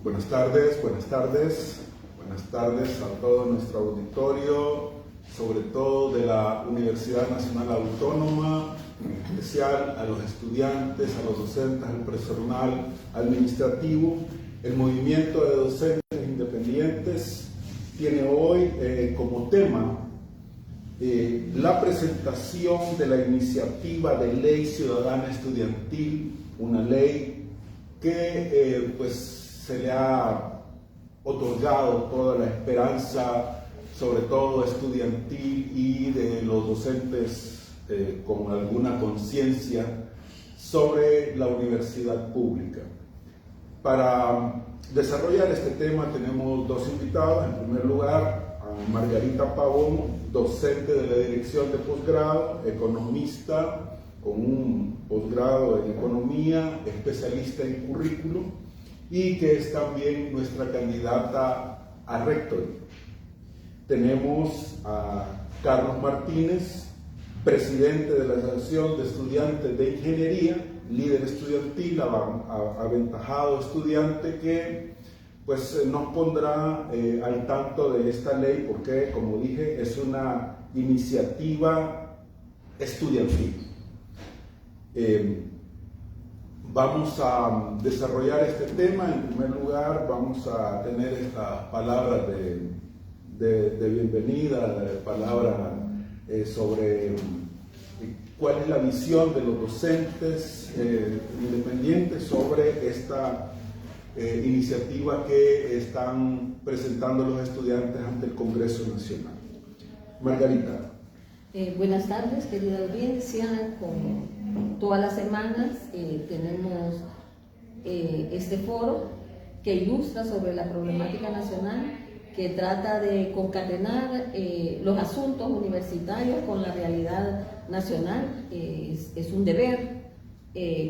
Buenas tardes a todo nuestro auditorio, sobre todo de la Universidad Nacional Autónoma, en especial a los estudiantes, a los docentes, al personal administrativo. El movimiento de docentes independientes tiene hoy como tema la presentación de la iniciativa de ley ciudadana estudiantil, una ley que se le ha otorgado toda la esperanza, sobre todo estudiantil y de los docentes con alguna conciencia sobre la universidad pública. Para desarrollar este tema tenemos dos invitados. En primer lugar, a Margarita Pavón, docente de la Dirección de Posgrado, economista con un posgrado en Economía, especialista en currículum, y que es también nuestra candidata a rector. Tenemos a Carlos Martínez, presidente de la Asociación de Estudiantes de Ingeniería, líder estudiantil, aventajado estudiante que nos pondrá al tanto de esta ley, porque, como dije, es una iniciativa estudiantil. Vamos a desarrollar este tema. En primer lugar, vamos a tener estas palabras de bienvenida, palabras sobre cuál es la visión de los docentes independientes sobre esta iniciativa que están presentando los estudiantes ante el Congreso Nacional. Margarita. Buenas tardes, querida audiencia. Como todas las semanas tenemos este foro que ilustra sobre la problemática nacional, que trata de concatenar los asuntos universitarios con la realidad nacional. Es un deber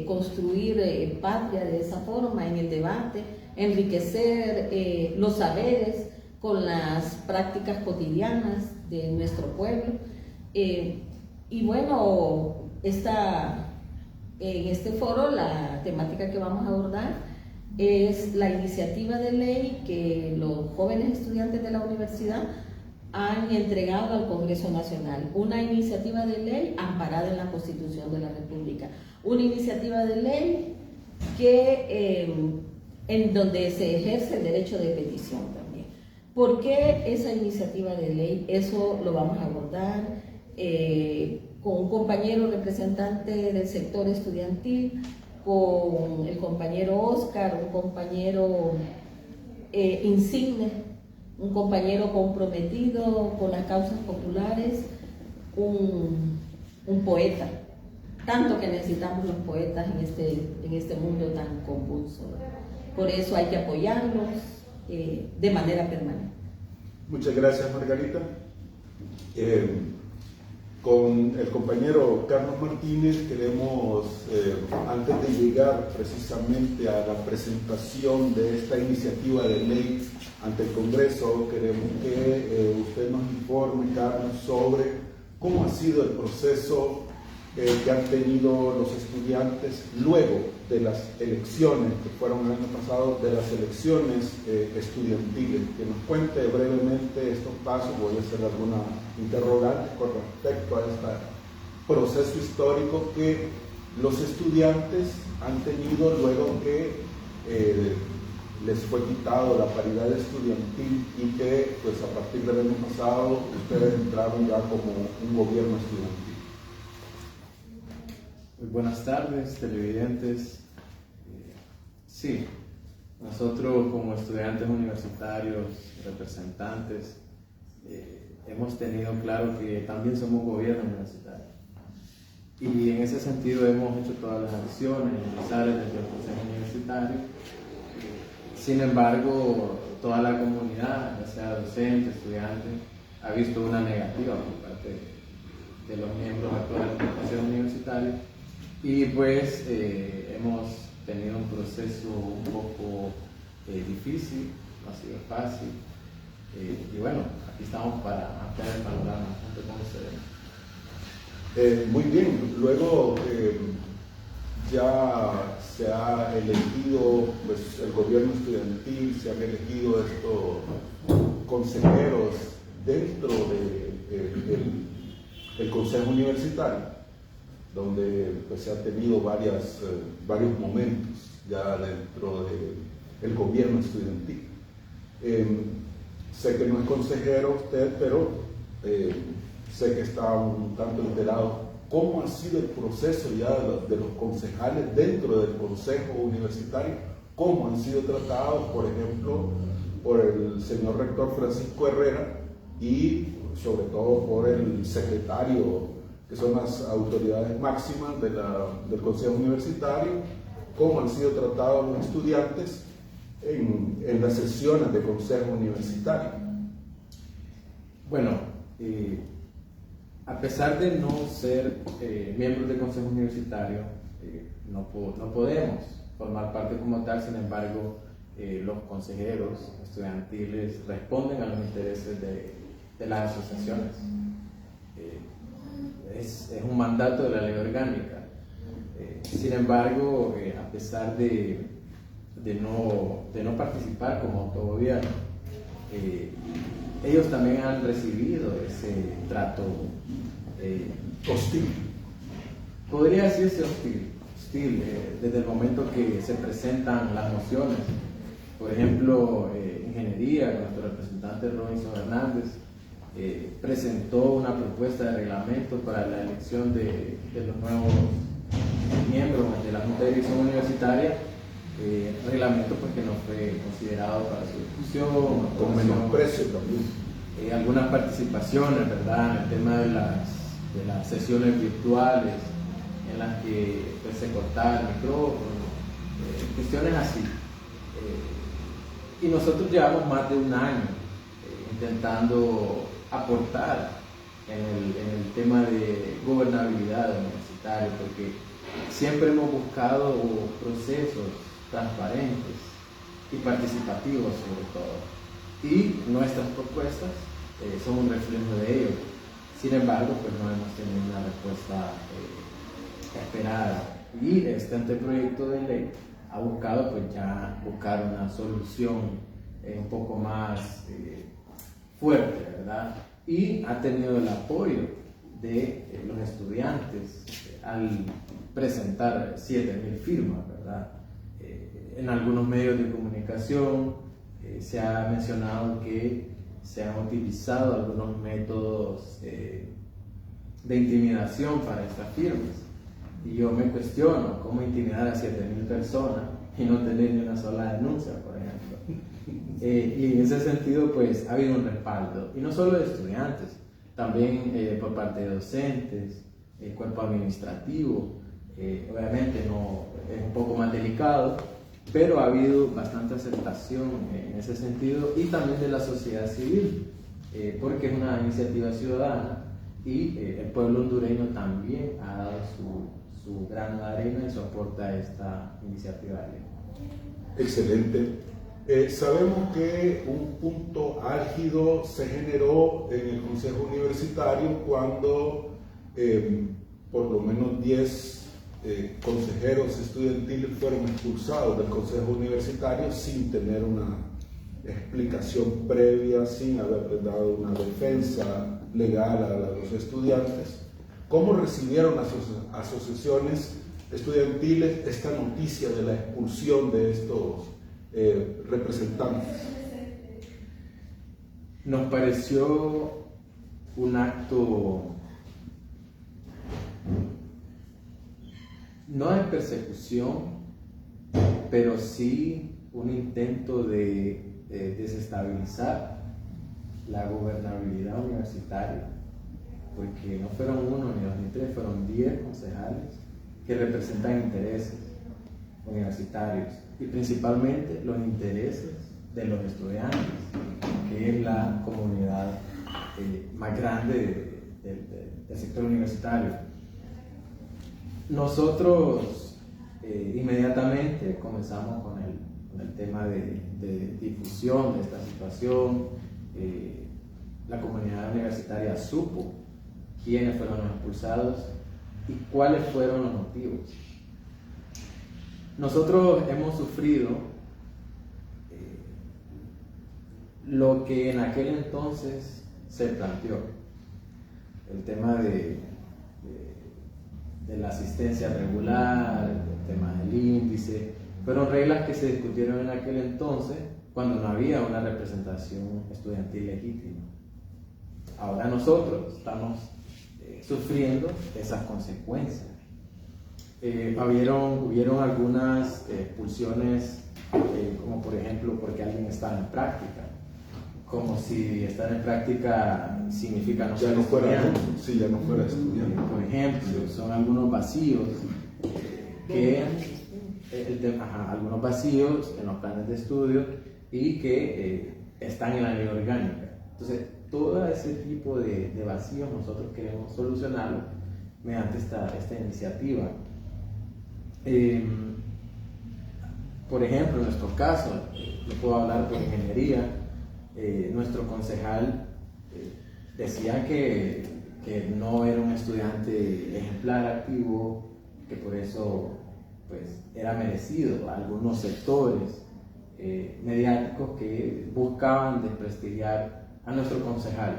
construir patria de esa forma, en el debate, enriquecer los saberes con las prácticas cotidianas de nuestro pueblo. Y bueno, en este foro la temática que vamos a abordar es la iniciativa de ley que los jóvenes estudiantes de la universidad han entregado al Congreso Nacional. Una iniciativa de ley amparada en la Constitución de la República. Una iniciativa de ley que, en donde se ejerce el derecho de petición también. ¿Por qué esa iniciativa de ley? Eso lo vamos a abordar con un compañero representante del sector estudiantil, con el compañero Oscar, un compañero insigne, un compañero comprometido con las causas populares, un poeta, tanto que necesitamos los poetas en este mundo tan convulso. Por eso hay que apoyarlos de manera permanente. Muchas gracias, Margarita. Con el compañero Carlos Martínez queremos, antes de llegar precisamente a la presentación de esta iniciativa de ley ante el Congreso, queremos que usted nos informe, Carlos, sobre cómo ha sido el proceso que han tenido los estudiantes luego de las elecciones que fueron el año pasado, de las elecciones estudiantiles. Que nos cuente brevemente estos pasos. Voy a hacer alguna interrogante con respecto a este proceso histórico que los estudiantes han tenido luego que les fue quitado la paridad estudiantil y que a partir del año pasado ustedes entraron ya como un gobierno estudiantil. Muy buenas tardes, televidentes. Sí, nosotros como estudiantes universitarios, representantes, hemos tenido claro que también somos gobierno universitario. Y en ese sentido hemos hecho todas las acciones necesarias desde el proceso universitario. Sin embargo, toda la comunidad, ya sea docente, estudiante, ha visto una negativa por parte de los miembros actuales del proceso universitario. Y hemos tenido un proceso un poco difícil, no ha sido fácil. Y bueno, aquí estamos para ampliar el panorama junto con ustedes. Muy bien, luego ya se ha elegido pues, el gobierno estudiantil, se han elegido estos consejeros dentro del Consejo Universitario, donde pues, se han tenido varios momentos ya dentro del gobierno estudiantil. Sé que no es consejero usted, pero sé que está un tanto enterado cómo ha sido el proceso ya de los concejales dentro del Consejo Universitario, cómo han sido tratados, por ejemplo, por el señor rector Francisco Herrera y sobre todo por el secretario, que son las autoridades máximas del Consejo Universitario, cómo han sido tratados los estudiantes en las sesiones de Consejo Universitario. Bueno, a pesar de no ser miembros del Consejo Universitario, no podemos formar parte como tal. Sin embargo, los consejeros estudiantiles responden a los intereses de las asociaciones. Es un mandato de la ley orgánica. Sin embargo, a pesar de no participar como autogobierno, ellos también han recibido ese trato Hostil. Podría decirse hostil, desde el momento que se presentan las mociones. Por ejemplo, Ingeniería, nuestro representante Robinson Hernández, presentó una propuesta de reglamento para la elección de los nuevos miembros de la Junta de Dirección Universitaria, reglamento pues, que no fue considerado para su discusión, Con menosprecio también. algunas participaciones, ¿verdad?, en el tema de las sesiones virtuales en las que pues, se cortaba el micrófono, cuestiones así. Y nosotros llevamos más de un año intentando aportar en el tema de gobernabilidad universitaria, porque siempre hemos buscado procesos transparentes y participativos sobre todo, y nuestras propuestas son un reflejo de ello. Sin embargo, pues no hemos tenido una respuesta esperada, y este anteproyecto de ley ha buscado pues ya buscar una solución un poco más fuerte, ¿verdad? Y ha tenido el apoyo de los estudiantes al presentar 7.000 firmas, ¿verdad? En algunos medios de comunicación se ha mencionado que se han utilizado algunos métodos de intimidación para estas firmas. Y yo me cuestiono cómo intimidar a 7.000 personas y no tener ni una sola denuncia, por ejemplo. Y en ese sentido, pues ha habido un respaldo, y no solo de estudiantes, también por parte de docentes, el cuerpo administrativo. Obviamente no, es un poco más delicado, pero ha habido bastante aceptación en ese sentido, y también de la sociedad civil, porque es una iniciativa ciudadana, y el pueblo hondureño también ha dado su grano de arena y su aporte a esta iniciativa de ley. Excelente. Sabemos que un punto álgido se generó en el Consejo Universitario cuando por lo menos 10 consejeros estudiantiles fueron expulsados del Consejo Universitario sin tener una explicación previa, sin haber dado una defensa legal a los estudiantes. ¿Cómo recibieron las asociaciones estudiantiles esta noticia de la expulsión de estos representantes? Nos pareció un acto no de persecución, pero sí un intento de desestabilizar la gobernabilidad universitaria, porque no fueron uno, ni dos, ni tres, fueron 10 concejales que representan intereses universitarios, y principalmente los intereses de los estudiantes, que es la comunidad más grande del sector universitario. Nosotros inmediatamente comenzamos con el tema de difusión de esta situación. La comunidad universitaria supo quiénes fueron los expulsados y cuáles fueron los motivos. nosotros hemos sufrido lo que en aquel entonces se planteó, el tema de la asistencia regular, el tema del índice, fueron reglas que se discutieron en aquel entonces cuando no había una representación estudiantil legítima. Ahora nosotros estamos sufriendo esas consecuencias. Hubieron algunas expulsiones, como por ejemplo porque alguien estaba en práctica, como si estar en práctica significa no ser estudiante. Sí, ya no fuera estudiante. Por ejemplo, son algunos vacíos algunos vacíos en los planes de estudio y que están en la ley orgánica. Entonces, todo ese tipo de vacíos nosotros queremos solucionarlo mediante esta iniciativa. Por ejemplo, en nuestro caso, yo puedo hablar por ingeniería, nuestro concejal decía que no era un estudiante ejemplar, activo, que por eso pues, era merecido. Algunos sectores mediáticos que buscaban desprestigiar a nuestro concejal.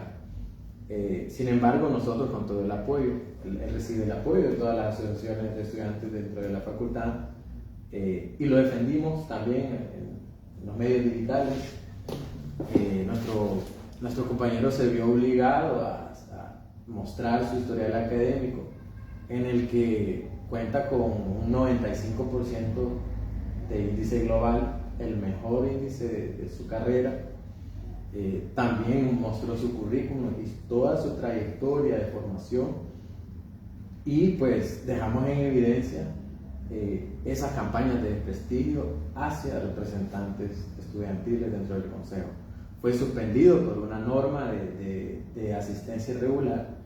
Sin embargo, nosotros con todo el apoyo, él recibe el apoyo de todas las asociaciones de estudiantes dentro de la facultad, y lo defendimos también en los medios digitales. Nuestro compañero se vio obligado a mostrar su historial académico, en el que cuenta con un 95% de índice global, el mejor índice de su carrera. También mostró su currículum y toda su trayectoria de formación, y pues dejamos en evidencia esas campañas de desprestigio hacia representantes estudiantiles dentro del consejo. Fue suspendido por una norma de asistencia irregular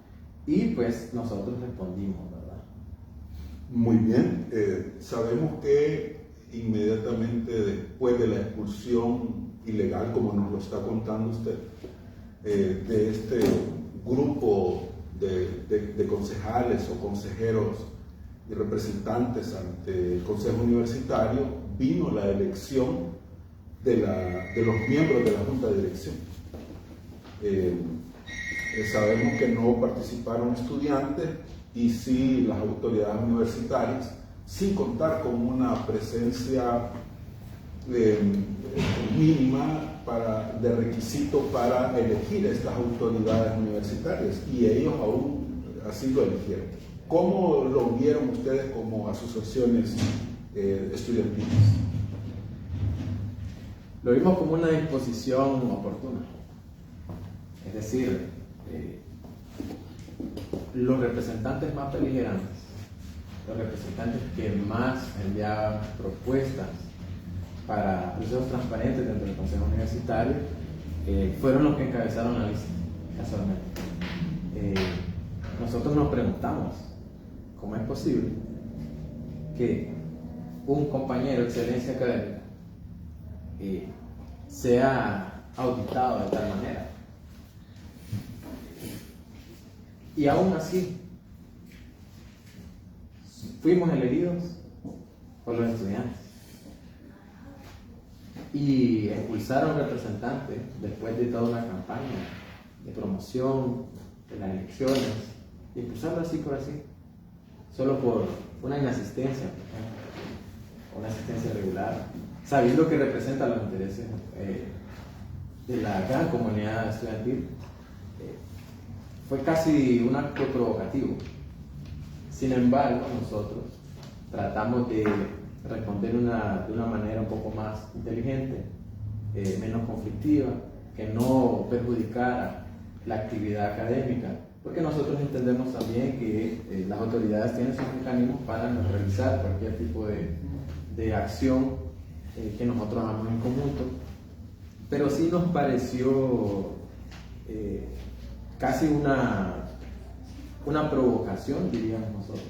y pues nosotros respondimos, ¿verdad? Muy bien. Sabemos que inmediatamente después de la expulsión ilegal, como nos lo está contando usted, de este grupo de concejales o consejeros y representantes ante el Consejo Universitario, vino la elección de los miembros de la Junta de Dirección. Sabemos que no participaron estudiantes y sí las autoridades universitarias, sin contar con una presencia mínima de requisito para elegir estas autoridades universitarias, y ellos aún así lo eligieron. ¿Cómo lo vieron ustedes como asociaciones estudiantiles? Lo vimos como una disposición oportuna. Es decir, los representantes más beligerantes, los representantes que más enviaban propuestas para procesos transparentes dentro del Consejo Universitario, fueron los que encabezaron la lista, casualmente. Nosotros nos preguntamos, ¿cómo es posible que un compañero de excelencia académica sea auditado de tal manera? Y aún así, fuimos elegidos por los estudiantes y expulsaron representantes después de toda una campaña de promoción de las elecciones, y expulsarlo así por así, solo por una inasistencia, una asistencia regular, sabiendo que representa los intereses de la gran comunidad estudiantil. Fue casi un acto provocativo. Sin embargo, nosotros tratamos de responder de una manera un poco más inteligente, menos conflictiva, que no perjudicara la actividad académica, porque nosotros entendemos también que las autoridades tienen sus mecanismos para realizar cualquier tipo de acción que nosotros hagamos en conjunto, pero sí nos pareció casi una provocación, diríamos nosotros,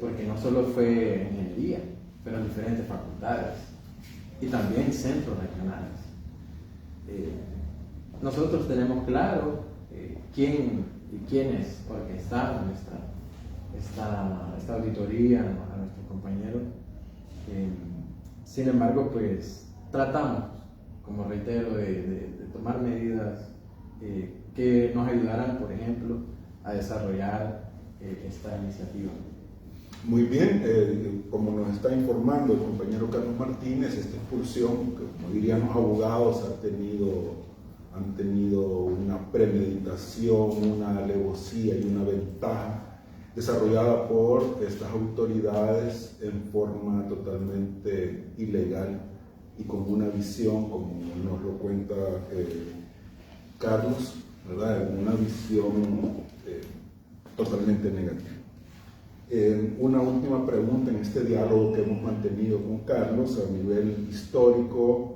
porque no solo fue ingeniería, pero en diferentes facultades y también centros regionales. Nosotros tenemos claro quién y quiénes orquestaron esta auditoría a nuestros compañeros, Sin embargo, pues tratamos, como reitero, de tomar medidas que nos ayudaran, por ejemplo, a desarrollar esta iniciativa. Muy bien, como nos está informando el compañero Carlos Martínez, esta expulsión, que como dirían los abogados, han tenido una premeditación, una alevosía y una ventaja desarrollada por estas autoridades en forma totalmente ilegal y con una visión, como nos lo cuenta Carlos, ¿verdad? Una visión totalmente negativa. Una última pregunta en este diálogo que hemos mantenido con Carlos a nivel histórico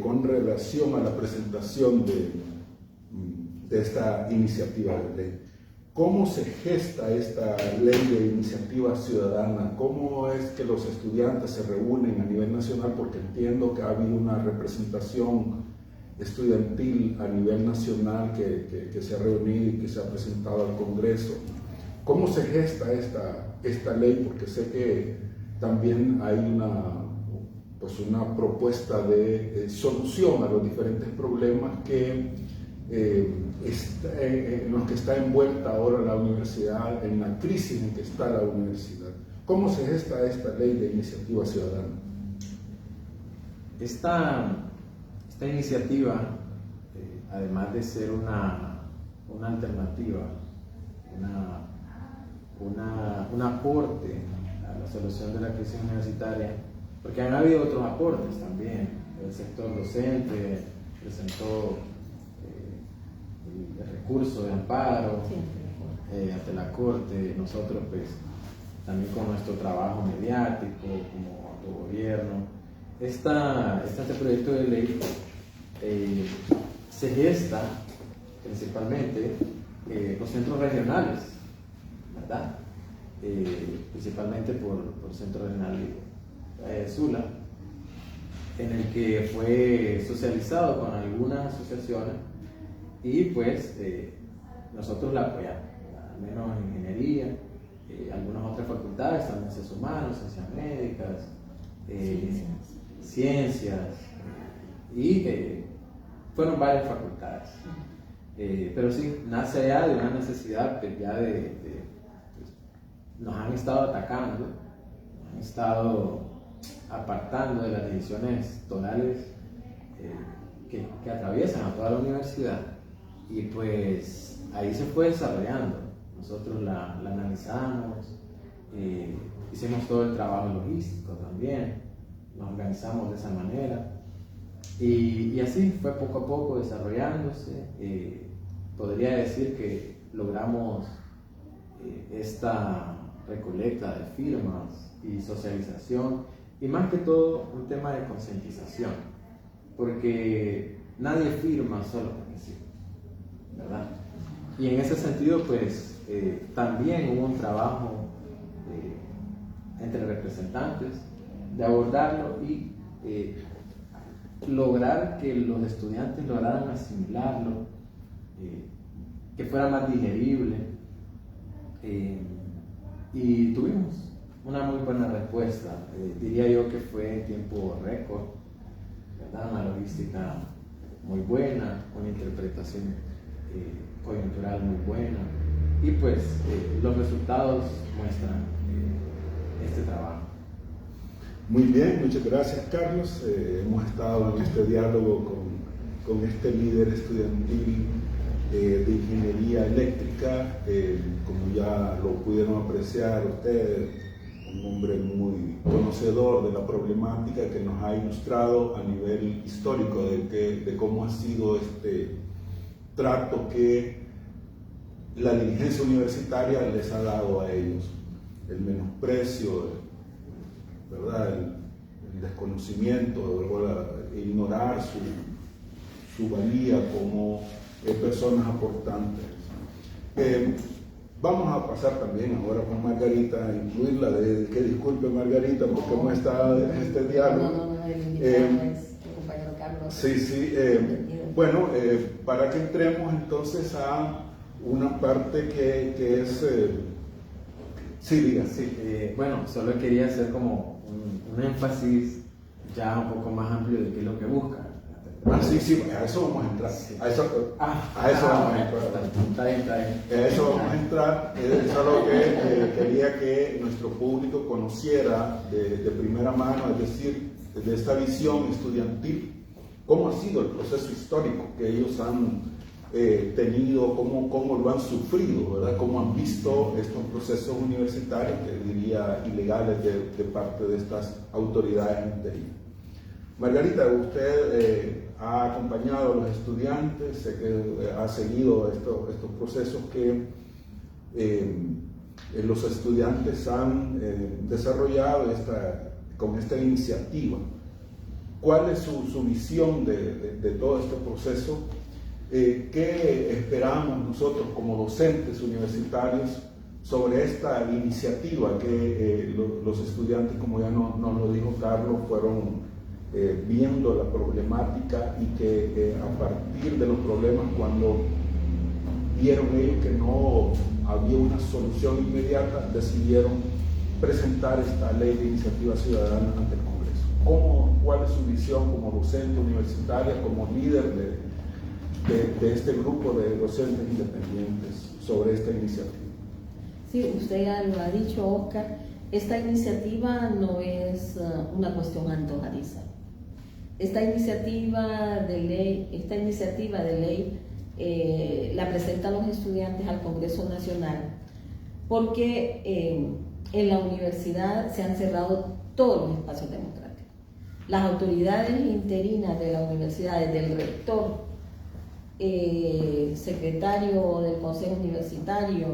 con relación a la presentación de esta iniciativa de ley. ¿Cómo se gesta esta ley de iniciativa ciudadana? ¿Cómo es que los estudiantes se reúnen a nivel nacional? Porque entiendo que ha habido una representación estudiantil a nivel nacional que se ha reunido y que se ha presentado al Congreso. ¿Cómo se gesta esta ley? Porque sé que también hay una propuesta de solución a los diferentes problemas en los que está envuelta ahora la universidad, en la crisis en que está la universidad. ¿Cómo se gesta esta ley de iniciativa ciudadana? Esta iniciativa, además de ser una alternativa, un aporte a la solución de la crisis universitaria, porque han habido otros aportes también. El sector docente presentó el recurso de amparo ante la Corte. Nosotros, pues, también con nuestro trabajo mediático como autogobierno. Este proyecto de ley se gesta principalmente los centros regionales, ¿verdad? Principalmente por el Centro Regional de Sula, en el que fue socializado con algunas asociaciones y pues nosotros la apoyamos, al menos en ingeniería, algunas otras facultades, también ciencias humanas, ciencias médicas, ciencias, y fueron varias facultades. Pero sí, nace ya de una necesidad que ya pues, nos han estado atacando, nos han estado apartando de las decisiones tonales que atraviesan a toda la universidad, y pues ahí se fue desarrollando. Nosotros la analizamos, hicimos todo el trabajo logístico también, nos organizamos de esa manera, y así fue poco a poco desarrollándose. Podría decir que logramos esta recolecta de firmas y socialización, y más que todo un tema de concientización, porque nadie firma solo porque sí, ¿verdad? Y en ese sentido, pues también hubo un trabajo entre representantes de abordarlo y lograr que los estudiantes lograran asimilarlo, que fuera más digerible, y tuvimos una muy buena respuesta. Diría yo que fue en tiempo récord, ¿verdad? Una logística muy buena, una interpretación coyuntural muy buena, y pues los resultados muestran este trabajo. Muy bien, muchas gracias, Carlos. Hemos estado en este diálogo con este líder estudiantil de ingeniería eléctrica, como ya lo pudieron apreciar ustedes, un hombre muy conocedor de la problemática, que nos ha ilustrado a nivel histórico de cómo ha sido este trato que la dirigencia universitaria les ha dado a ellos, el menosprecio, ¿verdad? El desconocimiento, ignorar su valía como personas aportantes. Vamos a pasar también ahora con Margarita, a incluirla, que disculpe Margarita, porque hemos estado en este diálogo. No, el invitado es el compañero Carlos. Sí. Bueno, para que entremos entonces a una parte que es... sí, diga. Sí, bueno, solo quería hacer como un énfasis ya un poco más amplio de qué es lo que busca. Sí, a eso vamos a entrar. A eso vamos a entrar. Está bien. A eso vamos a entrar. Eso es lo que quería que nuestro público conociera de primera mano, es decir, de esta visión estudiantil, cómo ha sido el proceso histórico que ellos han tenido, cómo lo han sufrido, ¿verdad? Cómo han visto estos procesos universitarios, que diría ilegales de parte de estas autoridades interinas. Margarita, usted ha acompañado a los estudiantes, sé que ha seguido estos procesos que los estudiantes han desarrollado con esta iniciativa. ¿Cuál es su visión de todo este proceso? ¿Qué esperamos nosotros como docentes universitarios sobre esta iniciativa que los estudiantes, como ya nos lo dijo Carlos, fueron viendo la problemática y que a partir de los problemas, cuando vieron ellos que no había una solución inmediata, decidieron presentar esta ley de iniciativa ciudadana ante el Congreso? ¿Cuál es su visión como docente universitaria, como líder de este grupo de docentes independientes sobre esta iniciativa? Sí, usted ya lo ha dicho, Oscar, esta iniciativa no es una cuestión antojadiza. Esta iniciativa de ley la presentan los estudiantes al Congreso Nacional porque en la universidad se han cerrado todos los espacios democráticos. Las autoridades interinas de la universidad, desde el rector, secretario del Consejo Universitario,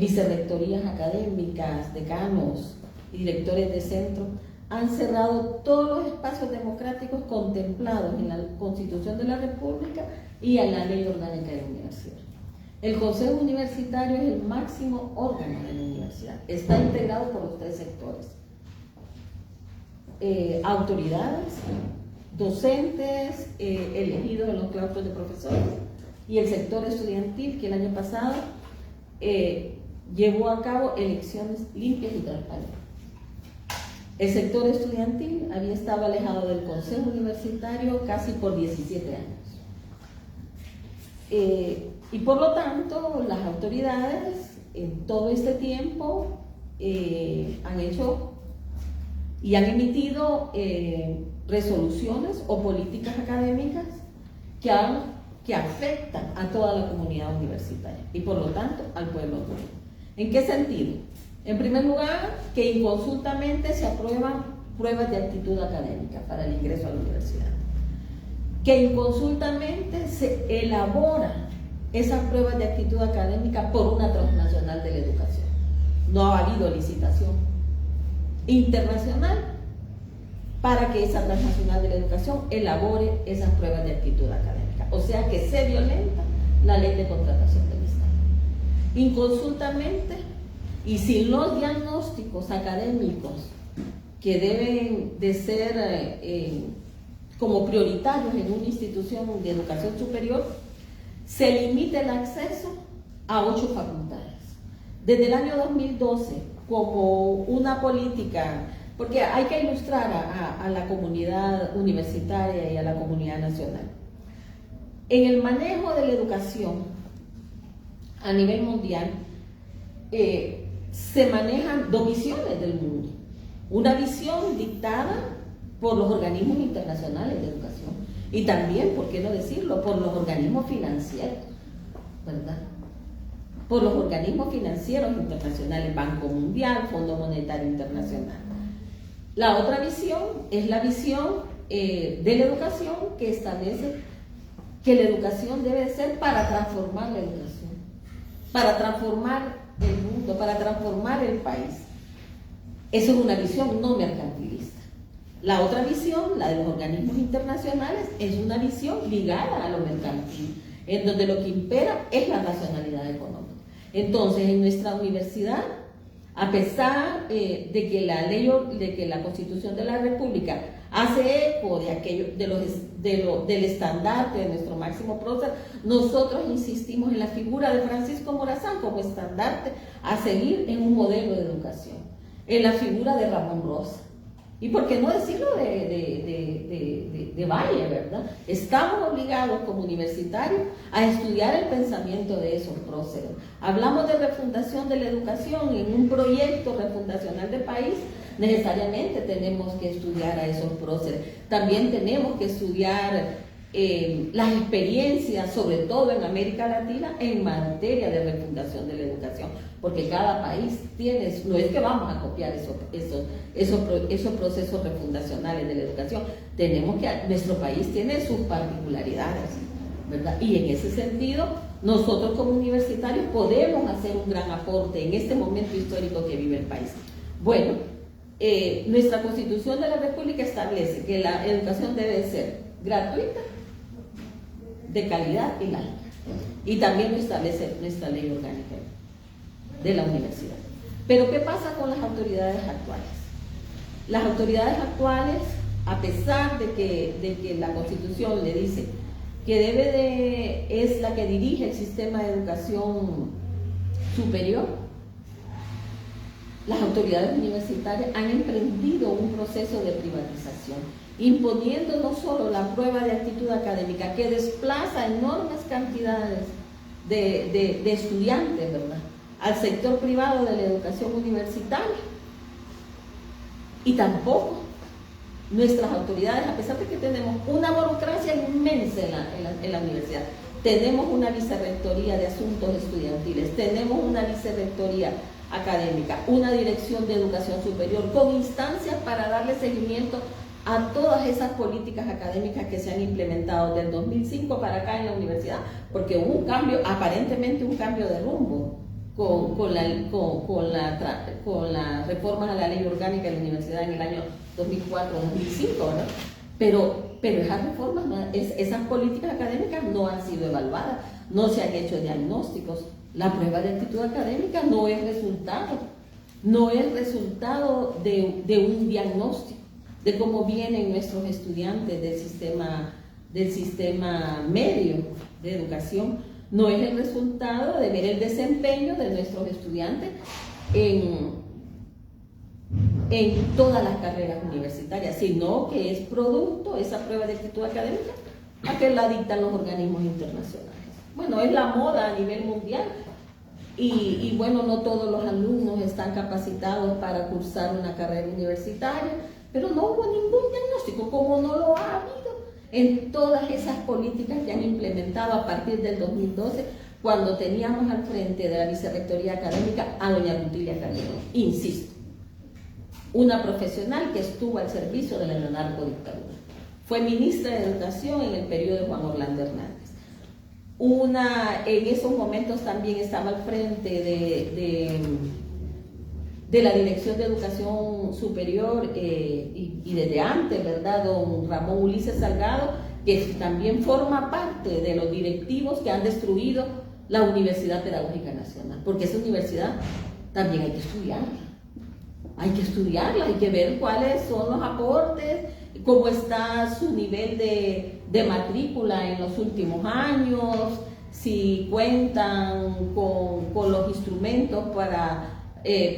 vicerrectorías académicas, decanos, directores de centro, han cerrado todos los espacios democráticos contemplados en la Constitución de la República y en la Ley Orgánica de la Universidad. El Consejo Universitario es el máximo órgano de la universidad. Está integrado por los tres sectores: autoridades, docentes elegidos en los claustros de profesores, y el sector estudiantil, que el año pasado llevó a cabo elecciones limpias y transparentes. El sector estudiantil había estado alejado del Consejo Universitario casi por 17 años. Y por lo tanto, las autoridades en todo este tiempo han hecho y han emitido resoluciones o políticas académicas que afectan a toda la comunidad universitaria y por lo tanto al pueblo. ¿En qué sentido? En primer lugar, que inconsultamente se aprueban pruebas de aptitud académica para el ingreso a la universidad. Que inconsultamente se elaboran esas pruebas de aptitud académica por una transnacional de la educación. No ha habido licitación internacional para que esa transnacional de la educación elabore esas pruebas de aptitud académica. O sea que se violenta la ley de contratación del Estado. Inconsultamente y sin los diagnósticos académicos que deben de ser como prioritarios en una institución de educación superior, se limita el acceso a 8 facultades. Desde el año 2012, como una política, porque hay que ilustrar a la comunidad universitaria y a la comunidad nacional. En el manejo de la educación a nivel mundial, se manejan 2 visiones del mundo. Una visión dictada por los organismos internacionales de educación y también, ¿por qué no decirlo?, por los organismos financieros, ¿verdad? Por los organismos financieros internacionales, Banco Mundial, Fondo Monetario Internacional. La otra visión es la visión de la educación, que establece que la educación debe ser para transformar la educación, para transformar el mundo, para transformar el país. Eso es una visión no mercantilista. La otra visión, la de los organismos internacionales, es una visión ligada a lo mercantil, en donde lo que impera es la racionalidad económica. Entonces, en nuestra universidad, a pesar de que la Constitución de la República hace eco de aquello, del estandarte de nuestro máximo prócer, nosotros insistimos en la figura de Francisco Morazán como estandarte a seguir en un modelo de educación, en la figura de Ramón Rosa, Y por qué no decirlo de Valle, ¿verdad? Estamos obligados como universitarios a estudiar el pensamiento de esos próceres. Hablamos de refundación de la educación en un proyecto refundacional de país. Necesariamente tenemos que estudiar a esos próceres. También tenemos que estudiar las experiencias, sobre todo en América Latina, en materia de refundación de la educación, porque cada país tiene, no es que vamos a copiar esos procesos refundacionales de la educación, nuestro país tiene sus particularidades, ¿verdad? Y en ese sentido, nosotros como universitarios podemos hacer un gran aporte en este momento histórico que vive el país. Bueno, nuestra Constitución de la República establece que la educación debe ser gratuita, de calidad y laica. Y también lo establece nuestra ley orgánica de la universidad. Pero ¿qué pasa con las autoridades actuales? Las autoridades actuales, a pesar de que la Constitución le dice que es la que dirige el sistema de educación superior, las autoridades universitarias han emprendido un proceso de privatización, imponiendo no solo la prueba de actitud académica, que desplaza enormes cantidades de estudiantes, ¿verdad?, al sector privado de la educación universitaria, y tampoco nuestras autoridades, a pesar de que tenemos una burocracia inmensa en la universidad, tenemos una vicerrectoría de asuntos estudiantiles, tenemos una vicerrectoría académica, una dirección de educación superior con instancias para darle seguimiento a todas esas políticas académicas que se han implementado del 2005 para acá en la universidad, porque hubo un cambio, aparentemente un cambio de rumbo con las reformas a la ley orgánica de la universidad en el año 2004-2005, ¿verdad? Pero esas reformas, esas políticas académicas no han sido evaluadas, no se han hecho diagnósticos. La prueba de actitud académica no es resultado de un diagnóstico de cómo vienen nuestros estudiantes del sistema medio de educación, no es el resultado de ver el desempeño de nuestros estudiantes en todas las carreras universitarias, sino que es producto, esa prueba de actitud académica, a que la dictan los organismos internacionales. Bueno, es la moda a nivel mundial y bueno, no todos los alumnos están capacitados para cursar una carrera universitaria, pero no hubo ningún diagnóstico, como no lo ha habido en todas esas políticas que han implementado a partir del 2012, cuando teníamos al frente de la Vicerrectoría Académica a doña Rutilia Calderón. Insisto, una profesional que estuvo al servicio de la narcodictadura. Fue ministra de Educación en el periodo de Juan Orlando Hernández. En esos momentos también estaba al frente de la Dirección de Educación Superior y desde antes, ¿verdad?, don Ramón Ulises Salgado, que también forma parte de los directivos que han destruido la Universidad Pedagógica Nacional, porque esa universidad también hay que estudiarla, hay que ver cuáles son los aportes, cómo está su nivel de matrícula en los últimos años, si cuentan con los instrumentos para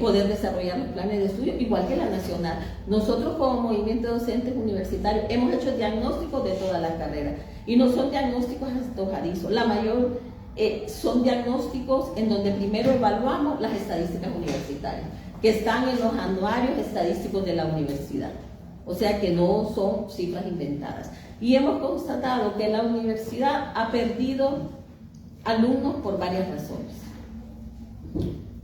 poder desarrollar los planes de estudio, igual que la nacional. Nosotros como movimiento de docentes universitarios hemos hecho diagnósticos de todas las carreras y no son diagnósticos antojadizos, la mayor son diagnósticos en donde primero evaluamos las estadísticas universitarias que están en los anuarios estadísticos de la universidad, o sea que no son cifras inventadas, y hemos constatado que la universidad ha perdido alumnos por varias razones.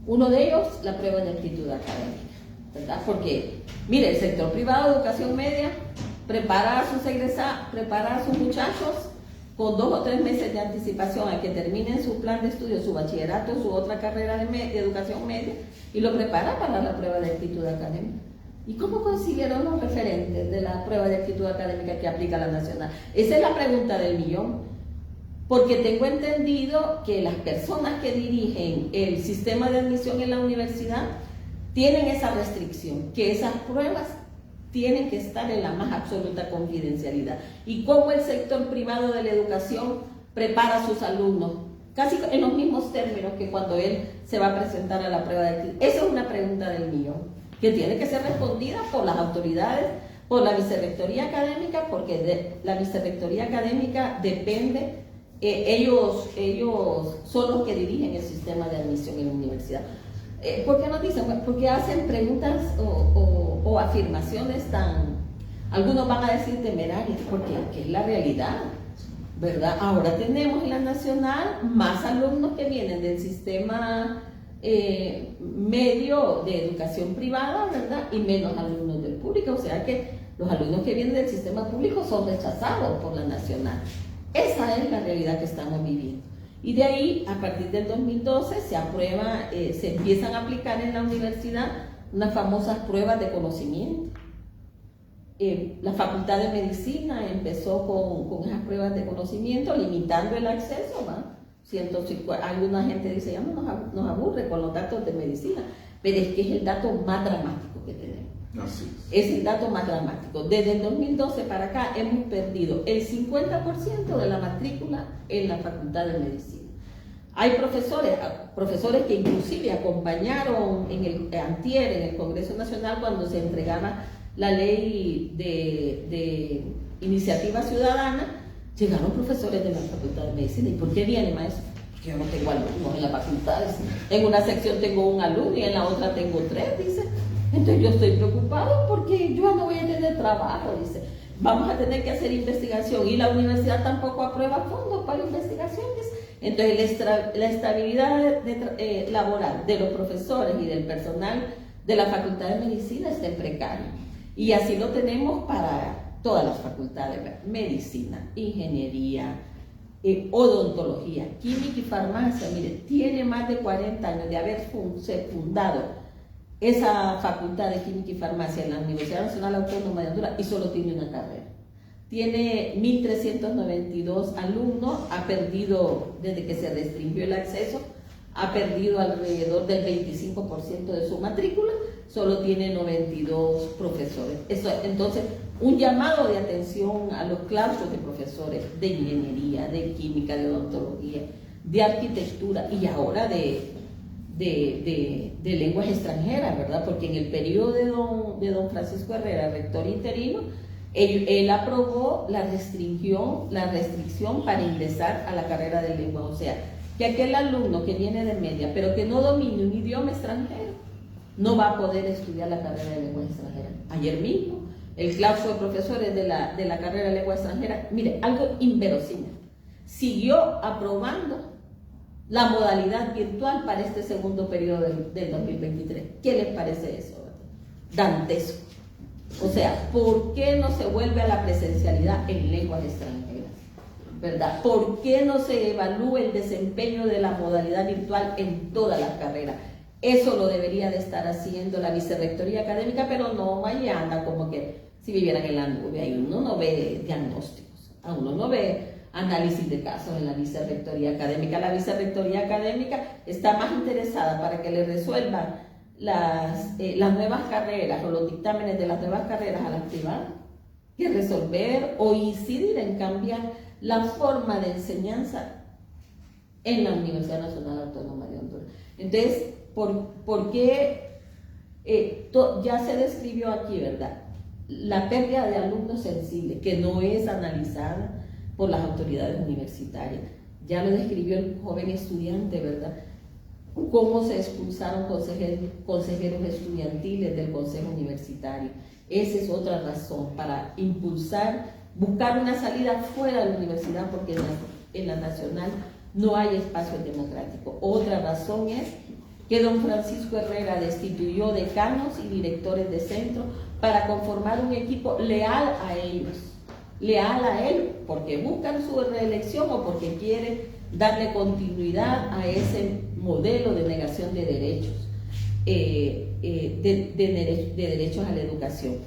Uno de ellos, la prueba de actitud académica, ¿verdad? Porque, mire, el sector privado de educación media prepara a sus muchachos con 2 o 3 meses de anticipación a que terminen su plan de estudio, su bachillerato, su otra carrera de educación media, y lo prepara para la prueba de actitud académica. ¿Y cómo consiguieron los referentes de la prueba de actitud académica que aplica la nacional? Esa es la pregunta del millón. Porque tengo entendido que las personas que dirigen el sistema de admisión en la universidad tienen esa restricción, que esas pruebas tienen que estar en la más absoluta confidencialidad. Y cómo el sector privado de la educación prepara a sus alumnos, casi en los mismos términos que cuando él se va a presentar a la prueba de actitud. Esa es una pregunta del millón. que tiene que ser respondida por las autoridades, por la vicerrectoría académica, porque de la vicerrectoría académica depende, ellos son los que dirigen el sistema de admisión en la universidad. ¿Por qué nos dicen? Bueno, porque hacen preguntas o afirmaciones algunos van a decir temerarias, porque es la realidad, ¿verdad? Ahora tenemos en la nacional más alumnos que vienen del sistema medio de educación privada, ¿verdad? Y menos alumnos del público, o sea que los alumnos que vienen del sistema público son rechazados por la nacional. Esa es la realidad que estamos viviendo. Y de ahí, a partir del 2012, se empiezan a aplicar en la universidad unas famosas pruebas de conocimiento. La Facultad de Medicina empezó con esas pruebas de conocimiento, limitando el acceso, ¿va? 150, alguna gente dice, ya nos aburre con los datos de medicina, pero es que es el dato más dramático que tenemos. Así es el dato más dramático. Desde el 2012 para acá hemos perdido el 50% de la matrícula en la Facultad de Medicina. Hay profesores que inclusive acompañaron antier en el Congreso Nacional cuando se entregaba la ley de iniciativa ciudadana. Llegaron profesores de la Facultad de Medicina. ¿Y por qué viene, maestro? Porque yo no tengo alumnos en la facultad. En una sección tengo un alumno y en la otra tengo 3, dice. Entonces yo estoy preocupado porque yo no voy a tener trabajo, dice. Vamos a tener que hacer investigación y la universidad tampoco aprueba fondos para investigación, dice. Entonces la estabilidad laboral de los profesores y del personal de la Facultad de Medicina está en precario. Y así lo tenemos para todas las facultades: medicina, ingeniería, odontología, química y farmacia. Mire, tiene más de 40 años de haberse fundado esa facultad de química y farmacia en la Universidad Nacional Autónoma de Honduras y solo tiene una carrera. Tiene 1.392 alumnos, ha perdido, desde que se restringió el acceso, ha perdido alrededor del 25% de su matrícula, solo tiene 92 profesores. Entonces, un llamado de atención a los claustros de profesores de ingeniería, de química, de odontología, de arquitectura y ahora de lenguas extranjeras, ¿verdad? Porque en el periodo de don Francisco Herrera, rector interino, él aprobó la restricción para ingresar a la carrera de lengua. O sea, que aquel alumno que viene de media, pero que no domine un idioma extranjero, no va a poder estudiar la carrera de lengua extranjera. Ayer mismo, el claustro de profesores de la carrera de lengua extranjera, mire, algo inverosímil, siguió aprobando la modalidad virtual para este segundo periodo del 2023. ¿Qué les parece eso? Dantesco. O sea, ¿por qué no se vuelve a la presencialidad en lenguas extranjeras? ¿Verdad? ¿Por qué no se evalúa el desempeño de la modalidad virtual en todas las carreras? Eso lo debería de estar haciendo la vicerrectoría académica, pero no allá anda como que si vivieran en la nube. Ahí uno no ve diagnósticos, a uno no ve análisis de casos en la vicerrectoría académica. La vicerrectoría académica está más interesada para que le resuelvan las nuevas carreras o los dictámenes de las nuevas carreras a las privadas que resolver o incidir en cambiar la forma de enseñanza en la Universidad Nacional Autónoma de Honduras. Entonces, ¿por qué ya se describió aquí, verdad? La pérdida de alumnos sensibles, que no es analizada por las autoridades universitarias. Ya lo describió el joven estudiante, ¿verdad? Cómo se expulsaron consejeros estudiantiles del consejo universitario. Esa es otra razón para buscar una salida fuera de la universidad, porque en la nacional no hay espacio democrático. Otra razón es que don Francisco Herrera destituyó decanos y directores de centro para conformar un equipo leal a ellos, leal a él, porque buscan su reelección o porque quiere darle continuidad a ese modelo de negación de derechos, de derechos a la educación.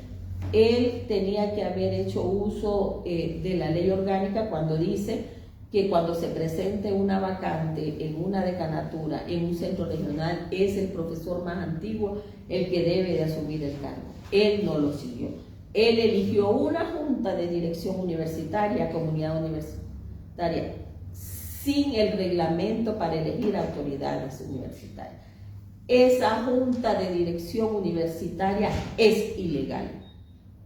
Él tenía que haber hecho uso de la ley orgánica cuando dice que cuando se presente una vacante en una decanatura, en un centro regional, es el profesor más antiguo el que debe de asumir el cargo. Él no lo siguió. Él eligió una junta de dirección universitaria, comunidad universitaria, sin el reglamento para elegir autoridades universitarias. esa junta de dirección universitaria es ilegal.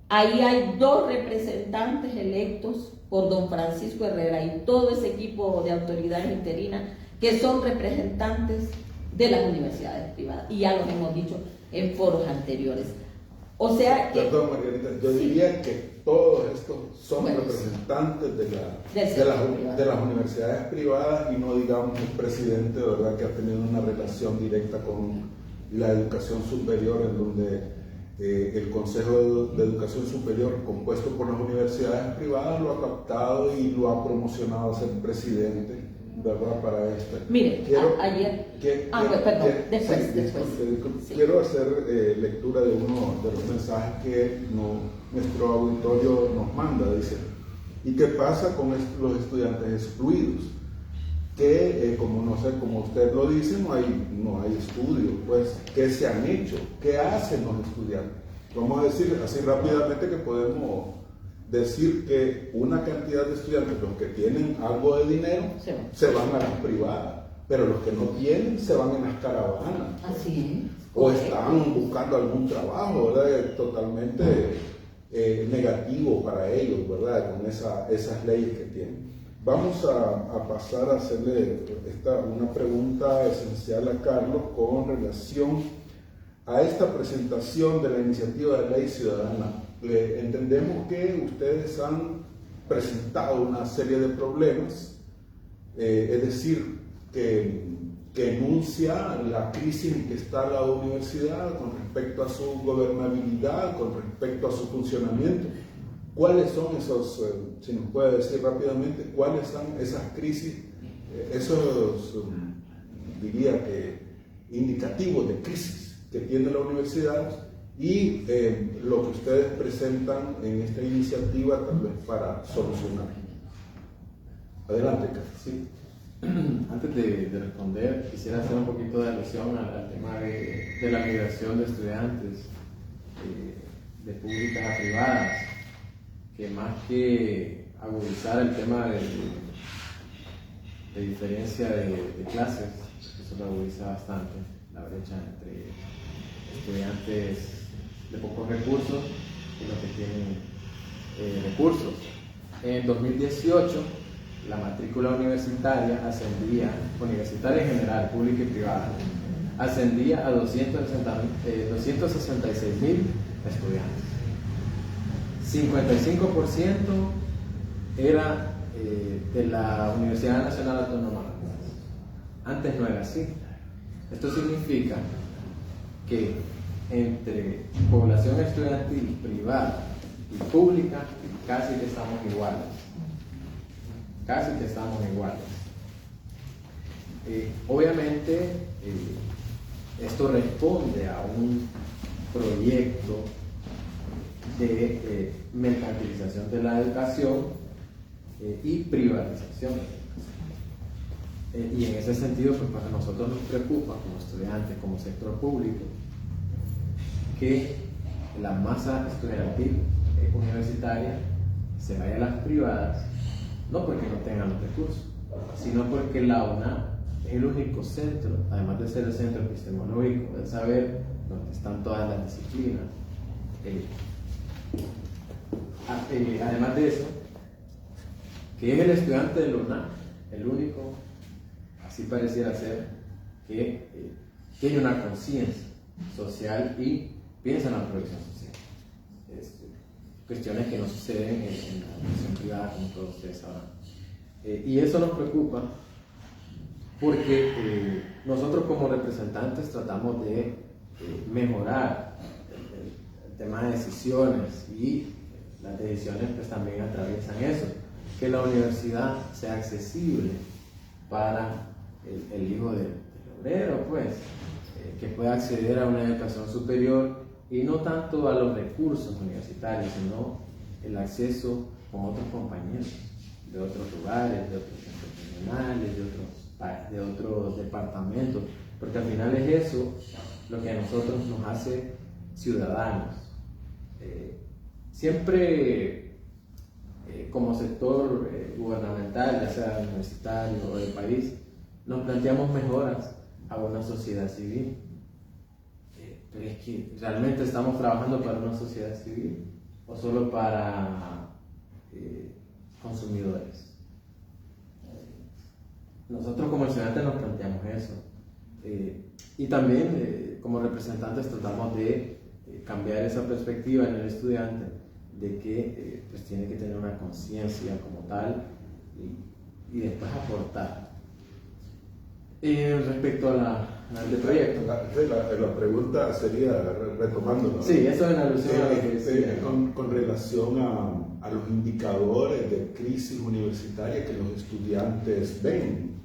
Ahí hay 2 representantes electos por don Francisco Herrera y todo ese equipo de autoridades interinas que son representantes de las universidades privadas, y ya lo hemos dicho en foros anteriores. O sea que... Perdón, Margarita, yo sí, diría que todos estos son bueno, representantes del de sector las privado. universidades privadas y no digamos el presidente, ¿verdad?, que ha tenido una relación directa con la educación superior, en donde el Consejo de Educación Superior, compuesto por las universidades privadas, lo ha captado y lo ha promocionado a ser presidente, ¿verdad?, para esta. Mire, ayer... perdón, después. Sí. Quiero hacer lectura de uno de los mensajes que nuestro auditorio nos manda. Dice: ¿y qué pasa con los estudiantes excluidos? Que, como usted lo dice, no hay estudios, pues, ¿qué se han hecho? ¿Qué hacen los estudiantes? Vamos a decir así rápidamente que podemos decir que una cantidad de estudiantes, los que tienen algo de dinero, se van a las privadas, pero los que no tienen se van en las caravanas. Así es. O están buscando algún trabajo, ¿verdad?, totalmente negativo para ellos, ¿verdad?, con esas leyes que tienen. Vamos a pasar a hacerle una pregunta esencial a Carlos con relación a esta presentación de la iniciativa de ley ciudadana. Entendemos que ustedes han presentado una serie de problemas, es decir, que enuncia la crisis en que está la universidad con respecto a su gobernabilidad, con respecto a su funcionamiento. ¿Cuáles son esos, si nos puede decir rápidamente, cuáles son esas crisis, diría que, indicativos de crisis que tiene la universidad y lo que ustedes presentan en esta iniciativa tal vez para solucionar? Adelante, Carlos. Sí. Antes de responder, quisiera hacer un poquito de alusión al tema de la migración de estudiantes de públicas a privadas, que más que agudizar el tema de diferencia de clases, eso lo agudiza bastante, la brecha entre estudiantes de pocos recursos y los que tienen recursos. En 2018, la matrícula universitaria universitaria en general, pública y privada, ascendía a 266,000 estudiantes. 55% era de la Universidad Nacional Autónoma. Antes no era así. Esto significa que entre población estudiantil privada y pública casi que estamos iguales. Obviamente, esto responde a un proyecto de mercantilización de la educación y privatización de la educación. Y en ese sentido, pues a nosotros nos preocupa como estudiantes, como sector público, que la masa estudiantil universitaria se vaya a las privadas, no porque no tengan los recursos, sino porque la UNAM es el único centro, además de ser el centro epistemológico, del saber, donde están todas las disciplinas. Además de eso, que es el estudiante de la UNAM, el único, así pareciera ser, que tiene una conciencia social y piensa en la progresión social. Cuestiones que no suceden en la educación privada, como todos ustedes sabrán. Y eso nos preocupa porque nosotros como representantes tratamos de mejorar el tema de decisiones, y las decisiones pues también atraviesan eso, que la universidad sea accesible para el hijo del obrero, pues, que pueda acceder a una educación superior, y no tanto a los recursos universitarios, sino el acceso con otros compañeros de otros lugares, de otros centros regionales, de otros departamentos, porque al final es eso lo que a nosotros nos hace ciudadanos. Siempre como sector gubernamental, ya sea universitario o del país, nos planteamos mejoras a una sociedad civil, pero es que realmente estamos trabajando para una sociedad civil o solo para consumidores. Nosotros como estudiantes nos planteamos eso. Y también como representantes tratamos de cambiar esa perspectiva en el estudiante de que pues tiene que tener una conciencia como tal y después aportar. Respecto al de proyecto. La pregunta sería, retomándolo. Sí, eso en alusión a lo que decía. Con relación a los indicadores de crisis universitaria que los estudiantes ven.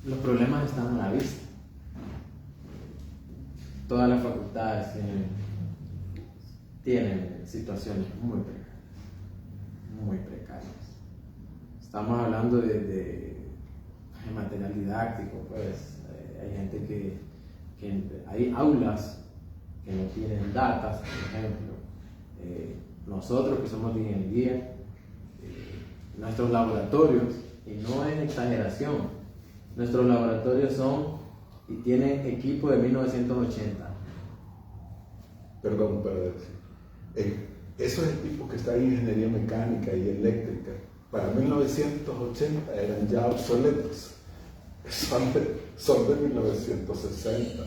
Los problemas están a la vista. Todas las facultades tienen situaciones muy precarias. Estamos hablando de material didáctico, pues hay gente que hay aulas que no tienen datas, por ejemplo. Nosotros que somos de ingeniería, nuestros laboratorios, y no es exageración, nuestros laboratorios son y tienen equipo de 1980. Perdón, para decir. Esos equipos que están en ingeniería mecánica y eléctrica, para 1980 eran ya obsoletos. Son de 1960,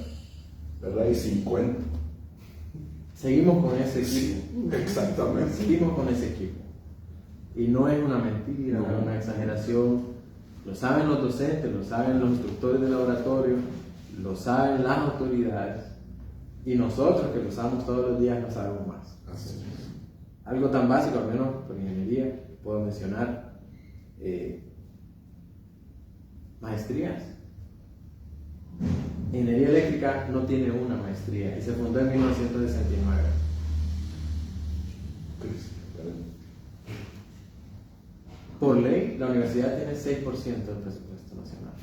¿verdad? Y 50. Seguimos con ese equipo. Sí, exactamente. Seguimos con ese equipo. Y no es una mentira, no es una exageración. Lo saben los docentes, lo saben los instructores de laboratorio, lo saben las autoridades. Y nosotros que lo usamos todos los días no sabemos más. Así es. Algo tan básico, al menos por ingeniería, puedo mencionar maestrías. Ingeniería eléctrica no tiene una maestría y se fundó en 1969. Por ley, la universidad tiene 6% del presupuesto nacional.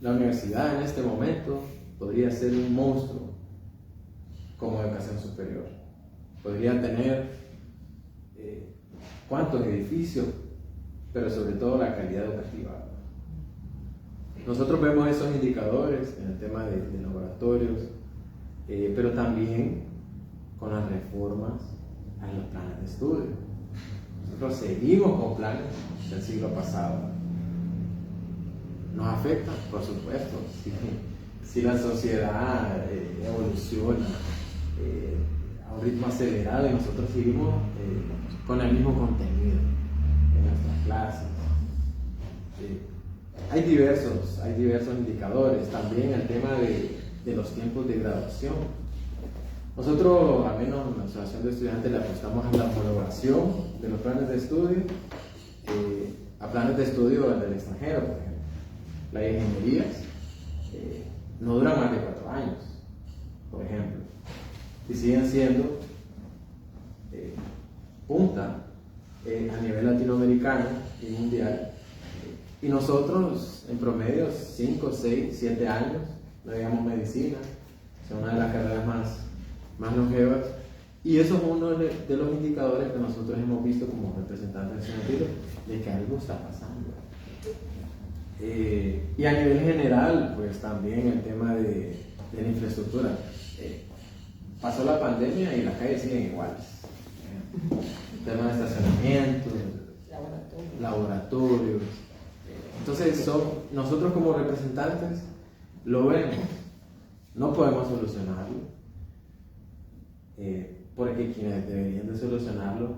La universidad en este momento podría ser un monstruo como educación superior. Podría tener cuántos edificios, pero sobre todo la calidad educativa. Nosotros vemos esos indicadores en el tema de laboratorios, pero también con las reformas a los planes de estudio. Nosotros seguimos con planes del siglo pasado. ¿Nos afecta? Por supuesto. Si la sociedad evoluciona a un ritmo acelerado y nosotros seguimos con el mismo contenido en nuestras clases. Hay diversos indicadores. También el tema de los tiempos de graduación. Nosotros, al menos en la Asociación de Estudiantes, le apostamos a la homologación de los planes de estudio, a planes de estudio del extranjero, por ejemplo. Las ingenierías no duran más de 4 años, por ejemplo, y siguen siendo punta a nivel latinoamericano y mundial. Y nosotros, en promedio, 5, 6, 7 años, no digamos medicina, es una de las carreras más longevas. Y eso es uno de los indicadores que nosotros hemos visto como representantes estudiantiles de que algo está pasando. Y a nivel general, pues también el tema de la infraestructura. Pasó la pandemia y las calles siguen iguales. El tema de estacionamientos, laboratorios. Entonces, nosotros como representantes lo vemos, no podemos solucionarlo, porque quienes deberían de solucionarlo,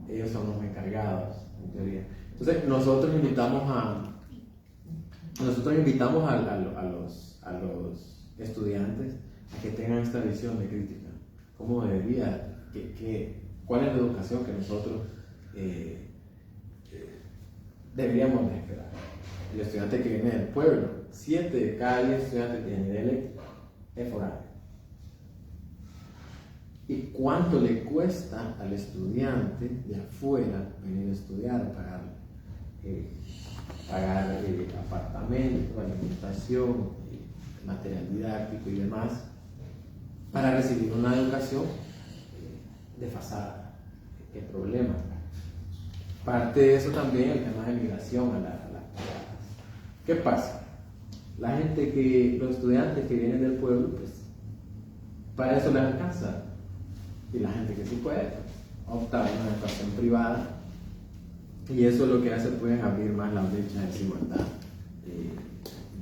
ellos son los encargados, en teoría. Entonces, nosotros invitamos a los estudiantes a que tengan esta visión de crítica. ¿Cómo debería? ¿Cuál es la educación que nosotros deberíamos de esperar? El estudiante que viene del pueblo, 7 de cada 10 estudiantes de ingeniería eléctrica es foráneo. ¿Y cuánto le cuesta al estudiante de afuera venir a estudiar, pagar apartamento, alimentación, material didáctico y demás, para recibir una educación desfasada? ¿Qué problema? Parte de eso también el tema de migración a las ciudades. ¿Qué pasa? la gente los estudiantes que vienen del pueblo, pues para eso les alcanza. Y la gente que sí puede, pues, opta por una educación privada. Y eso lo que hace, pues, abrir más la brecha de desigualdad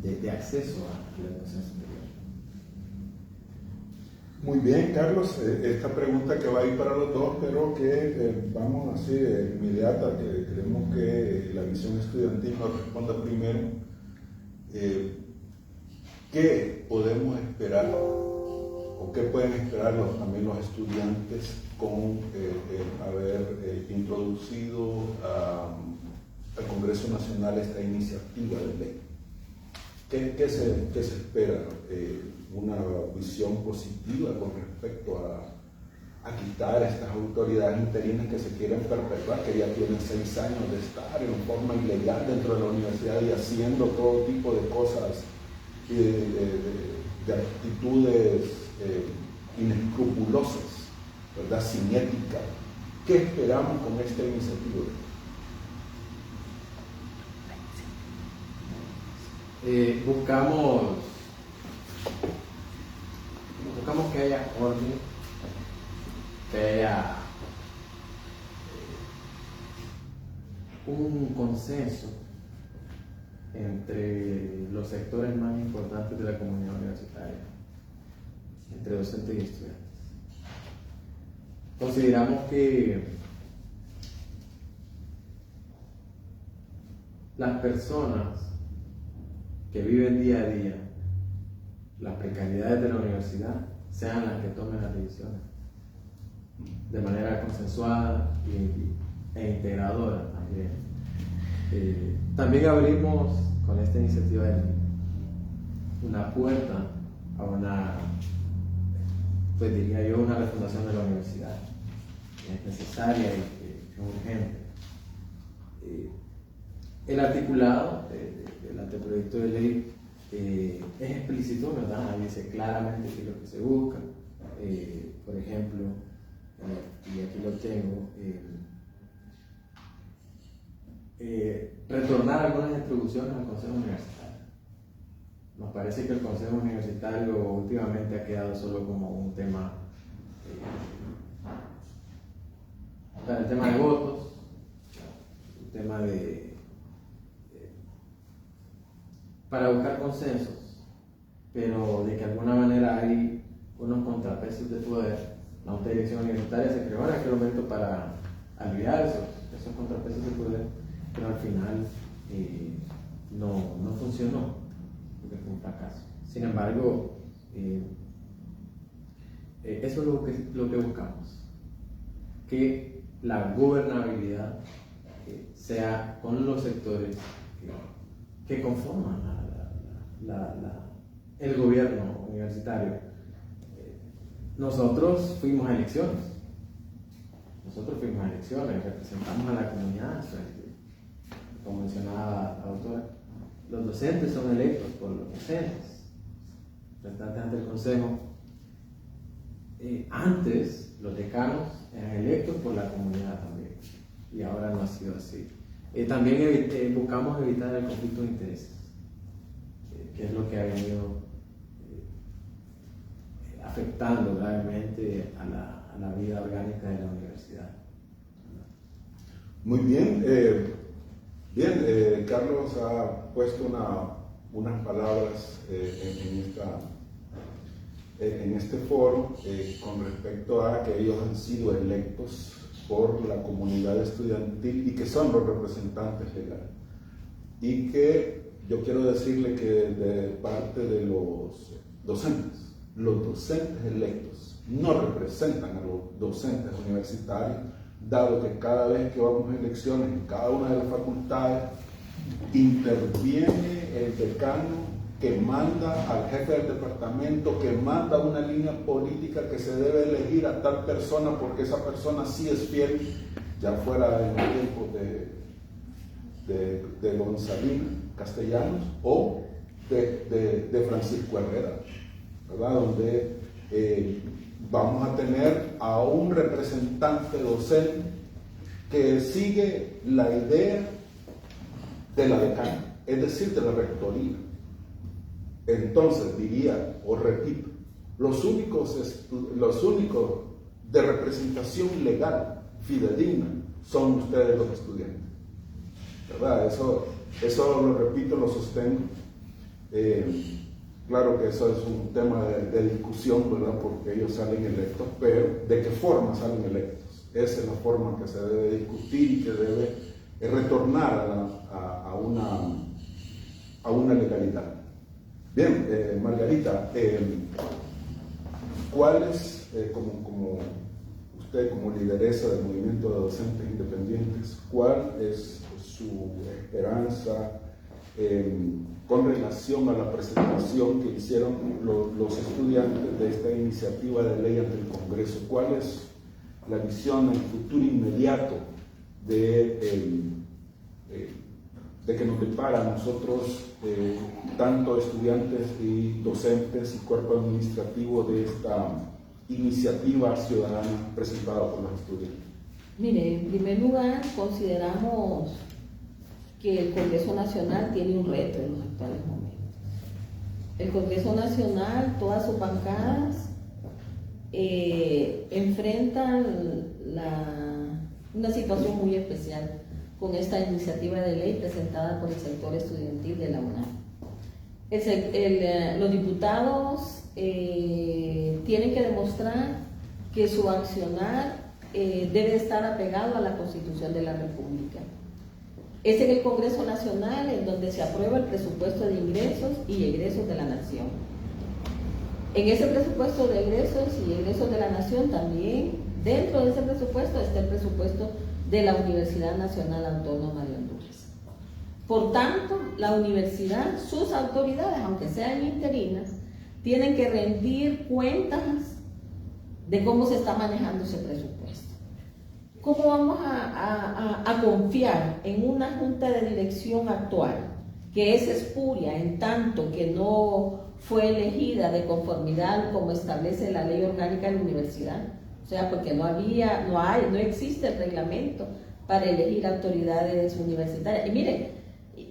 de acceso a la educación superior. Muy bien, Carlos. Esta pregunta que va a ir para los dos, pero que vamos así inmediata, que queremos que la visión estudiantil nos responda primero. ¿Qué podemos esperar o qué pueden esperar también los estudiantes con haber introducido al Congreso Nacional esta iniciativa de ley? ¿Qué se espera? ¿Una visión positiva con respecto a quitar estas autoridades interinas que se quieren perpetuar, que ya tienen 6 años de estar en forma ilegal dentro de la universidad y haciendo todo tipo de cosas, de actitudes inescrupulosas, ¿verdad? Sin ética? ¿Qué esperamos con esta iniciativa? Buscamos que haya orden, que haya un consenso entre los sectores más importantes de la comunidad universitaria, entre docentes y estudiantes. Consideramos que las personas que viven día a día las precariedades de la universidad sean las que tomen las decisiones de manera consensuada e integradora también. También abrimos con esta iniciativa una puerta a una, pues diría yo, una refundación de la universidad, que es necesaria y que es urgente. El articulado del anteproyecto de ley es explícito, ¿verdad? Ahí dice claramente qué es lo que se busca. Por ejemplo, y aquí lo tengo, retornar algunas introducciones al Consejo Universitario. Nos parece que el Consejo Universitario últimamente ha quedado solo como un tema para el tema de votos, un tema para buscar consensos, pero de que de alguna manera hay unos contrapesos de poder. La Junta de Dirección Universitaria se creó en aquel momento para aliviar esos contrapesos de poder, pero al final no funcionó, porque fue un fracaso. Sin embargo, eso es lo que buscamos, que la gobernabilidad sea con los sectores que conforman el gobierno universitario. Nosotros fuimos a elecciones, representamos a la comunidad, como mencionaba la doctora. Los docentes son electos por los docentes, representantes ante el consejo. Antes, los decanos eran electos por la comunidad también, y ahora no ha sido así. También buscamos evitar el conflicto de intereses, que es lo que ha venido afectando gravemente a la vida orgánica de la universidad. Muy bien. Carlos ha puesto unas palabras en este foro con respecto a que ellos han sido electos por la comunidad estudiantil y que son los representantes legales. Y que yo quiero decirle que de parte de los docentes electos no representan a los docentes universitarios, dado que cada vez que vamos a elecciones en cada una de las facultades interviene el decano que manda al jefe del departamento, que manda una línea política que se debe elegir a tal persona porque esa persona sí es fiel, ya fuera en los tiempos de Gonzalín Castellanos o de Francisco Herrera, ¿verdad? Donde vamos a tener a un representante docente que sigue la idea de la decana, es decir, de la rectoría. Entonces diría, o repito, los únicos de representación legal fidedigna son ustedes los estudiantes, ¿verdad? Eso lo repito, lo sostengo. Claro que eso es un tema de discusión, ¿verdad? Porque ellos salen electos, pero ¿de qué forma salen electos? Esa es la forma que se debe discutir y que debe retornar a una legalidad. Bien, Margarita, ¿cuál es, como usted como lideresa del movimiento de docentes independientes, cuál es su esperanza con relación a la presentación que hicieron los estudiantes de esta iniciativa de ley ante el Congreso? ¿Cuál es la visión, el futuro inmediato de que nos depara a nosotros, tanto estudiantes y docentes y cuerpo administrativo, de esta iniciativa ciudadana presentada por los estudiantes? Mire, en primer lugar, consideramos que el Congreso Nacional tiene un reto en los actuales momentos. El Congreso Nacional, todas sus bancadas, enfrentan una situación muy especial con esta iniciativa de ley presentada por el sector estudiantil de la UNAM. Los diputados tienen que demostrar que su accionar debe estar apegado a la Constitución de la República. Es en el Congreso Nacional en donde se aprueba el presupuesto de ingresos y egresos de la Nación. En ese presupuesto de ingresos y egresos de la Nación también, dentro de ese presupuesto está el presupuesto de la Universidad Nacional Autónoma de Honduras. Por tanto, la universidad, sus autoridades, aunque sean interinas, tienen que rendir cuentas de cómo se está manejando ese presupuesto. ¿Cómo vamos a confiar en una junta de dirección actual que es espuria en tanto que no fue elegida de conformidad como establece la ley orgánica de la universidad? O sea, porque no existe el reglamento para elegir autoridades universitarias. Y miren,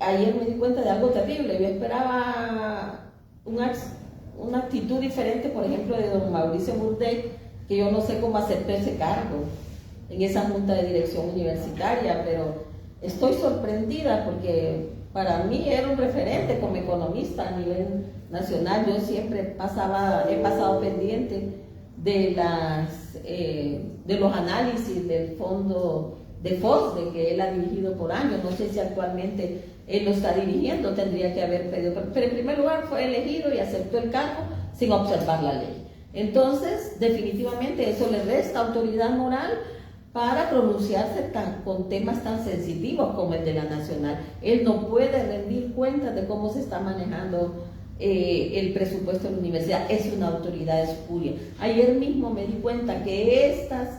ayer me di cuenta de algo terrible. Yo esperaba una actitud diferente, por ejemplo, de don Mauricio Murdek, que yo no sé cómo aceptó ese cargo en esa junta de dirección universitaria, pero estoy sorprendida porque para mí era un referente como economista a nivel nacional. Yo siempre he pasado pendiente de los análisis del fondo de FOSDE que él ha dirigido por años. No sé si actualmente él lo está dirigiendo, tendría que haber pedido, pero en primer lugar fue elegido y aceptó el cargo sin observar la ley. Entonces, definitivamente eso le resta autoridad moral para pronunciarse con temas tan sensitivos como el de la nacional. Él no puede rendir cuentas de cómo se está manejando el presupuesto de la universidad. Es una autoridad espuria. Ayer mismo me di cuenta que estas